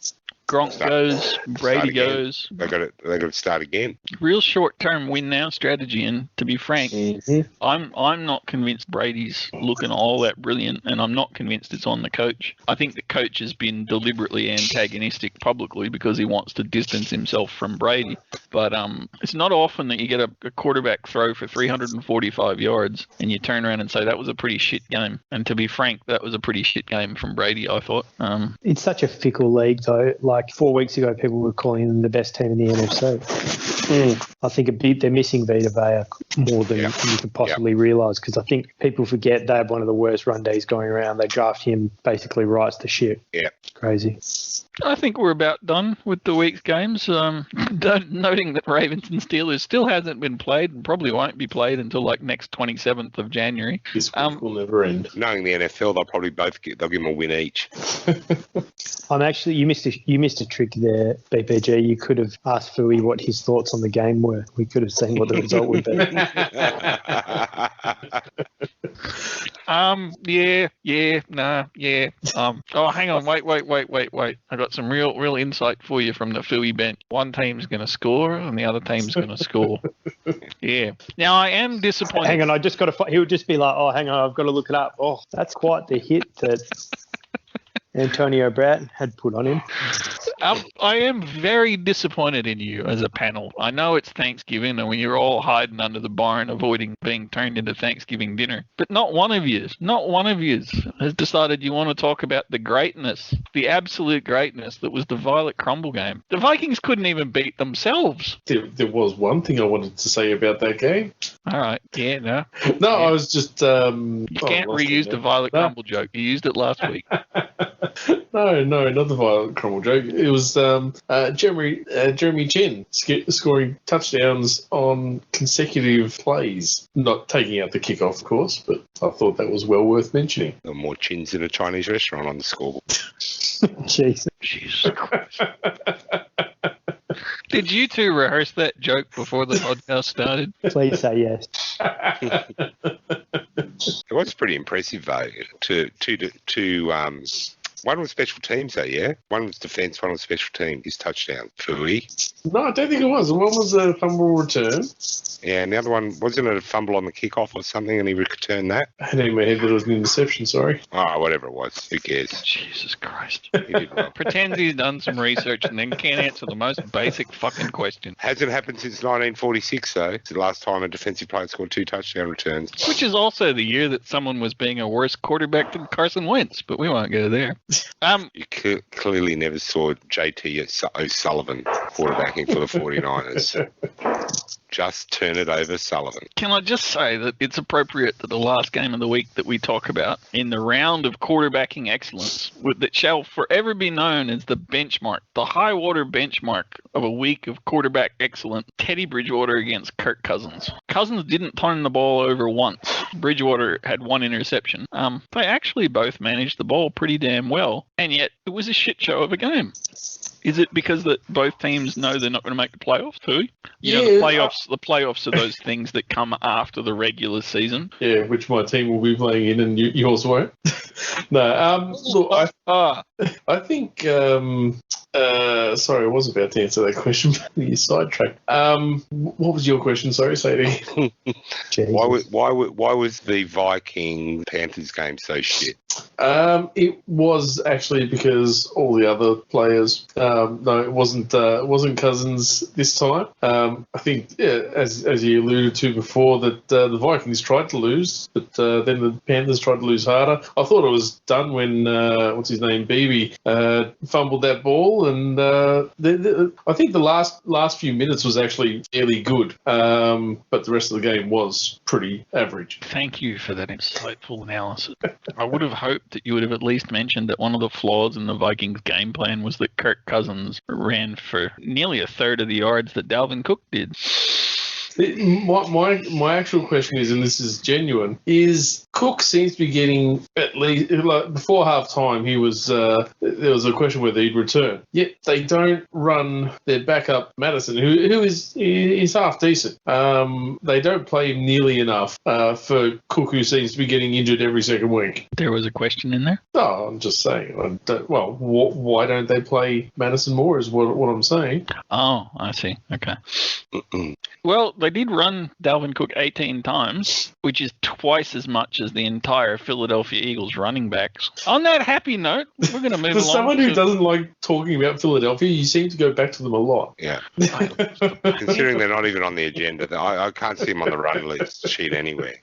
[SPEAKER 1] Gronk goes, Brady goes.
[SPEAKER 4] They got to start again.
[SPEAKER 1] Real short-term win-now strategy, and to be frank, I'm not convinced Brady's looking all that brilliant, and I'm not convinced it's on the coach. I think the coach has been deliberately antagonistic publicly because he wants to distance himself from Brady. But it's not often that you get a quarterback throw for 345 yards and you turn around and say that was a pretty shit game. And to be frank, that was a pretty shit game from Brady, I thought.
[SPEAKER 2] It's such a fickle league, though. Like 4 weeks ago, people were calling them the best team in the NFC. I think they're missing Vita Vea more than you could possibly realise, because I think people forget they have one of the worst run days going around. They draft him, basically writes the ship.
[SPEAKER 4] Yeah.
[SPEAKER 2] Crazy.
[SPEAKER 1] I think we're about done with the week's games. Noting that Ravens and Steelers still hasn't been played and probably won't be played until like next 27th of January.
[SPEAKER 5] This week will never end.
[SPEAKER 4] Knowing the NFL, they'll probably they'll give them a win each.
[SPEAKER 2] I'm actually you missed a trick there, BPG. You could have asked Fui what his thoughts on the game were. We could have seen what the result would be.
[SPEAKER 1] Oh, hang on, wait. I got some real insight for you from the Fui bench. One team's going to score and the other team's going to score. Yeah. Now I am disappointed.
[SPEAKER 2] Hang on, I just got to. He would just be like, "Oh, hang on, I've got to look it up." Oh, that's quite the hit that Antonio Brown had put on him.
[SPEAKER 1] I am very disappointed in you as a panel. I know it's Thanksgiving and you're all hiding under the barn avoiding being turned into Thanksgiving dinner. But not one of you has decided you want to talk about the greatness, the absolute greatness that was the Violet Crumble game. The Vikings couldn't even beat themselves.
[SPEAKER 5] There was one thing I wanted to say about that game.
[SPEAKER 1] All right. Yeah, no.
[SPEAKER 5] No, I was just...
[SPEAKER 1] you can't reuse the Violet Crumble joke. You used it last week.
[SPEAKER 5] No, not the Violet Crumble joke. It was Jeremy Chin scoring touchdowns on consecutive plays. Not taking out the kickoff, of course, but I thought that was well worth mentioning.
[SPEAKER 4] There were more chins in a Chinese restaurant on the scoreboard.
[SPEAKER 2] Jesus
[SPEAKER 1] Christ. Did you two rehearse that joke before the podcast started?
[SPEAKER 2] Please say yes.
[SPEAKER 4] It was pretty impressive, though, one was special teams, though, yeah? One was defence, one was special team. His touchdown. Fui.
[SPEAKER 5] No, I don't think it was. One was a fumble return.
[SPEAKER 4] Yeah, and the other one, wasn't it a fumble on the kickoff or something, and he returned that?
[SPEAKER 5] I had in my head that it was an interception, sorry.
[SPEAKER 4] Oh, whatever it was. Who cares?
[SPEAKER 1] Jesus Christ.
[SPEAKER 4] He did well.
[SPEAKER 1] Pretends he's done some research and then can't answer the most basic fucking question.
[SPEAKER 4] Hasn't happened since 1946, though. It's the last time a defensive player scored 2 touchdown returns.
[SPEAKER 1] Which is also the year that someone was being a worse quarterback than Carson Wentz, but we won't go there.
[SPEAKER 4] You clearly never saw JT O'Sullivan quarterbacking for the 49ers. Just turn it over, Sullivan.
[SPEAKER 1] Can I just say that it's appropriate that the last game of the week that we talk about in the round of quarterbacking excellence that shall forever be known as the benchmark, the high water benchmark of a week of quarterback excellence, Teddy Bridgewater against Kirk Cousins. Cousins didn't turn the ball over once. Bridgewater had 1 interception. They actually both managed the ball pretty damn well, and yet it was a shit show of a game. Is it because that both teams know they're not going to make the playoffs too? You know, the playoffs are those things that come after the regular season.
[SPEAKER 5] Yeah, which my team will be playing in and yours won't. No, look, I think... sorry, I was about to answer that question, but you sidetracked. What was your question? Sorry, Sadie.
[SPEAKER 4] Why was the Viking Panthers game so shit?
[SPEAKER 5] It was actually because all the other players. No, it wasn't Cousins this time. I think, as you alluded to before, that the Vikings tried to lose, but then the Panthers tried to lose harder. I thought it was done when what's his name, Beebe, fumbled that ball, and I think the last few minutes was actually fairly good, but the rest of the game was pretty average.
[SPEAKER 1] Thank you for that insightful analysis. I would have hoped that you would have at least mentioned that one of the flaws in the Vikings game plan was that Kirk Cousins ran for nearly a third of the yards that Dalvin Cook did.
[SPEAKER 5] My actual question is, and this is genuine, is Cook seems to be getting at least before half time. He was there was a question whether he'd return. Yet they don't run their backup Madison, who is half decent. They don't play him nearly enough for Cook, who seems to be getting injured every second week.
[SPEAKER 1] There was a question in there.
[SPEAKER 5] No, I'm just saying. Why don't they play Madison more? Is what I'm saying.
[SPEAKER 1] Oh, I see. Okay. Well, they did run Dalvin Cook 18 times, which is twice as much as the entire Philadelphia Eagles running backs. On that happy note, we're going to move along.
[SPEAKER 5] For someone who doesn't like talking about Philadelphia, you seem to go back to them a lot.
[SPEAKER 4] Yeah. Considering they're not even on the agenda, I can't see them on the run list sheet anywhere.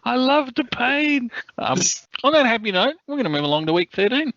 [SPEAKER 1] I love the pain. On that happy note, we're going to move along to week 13.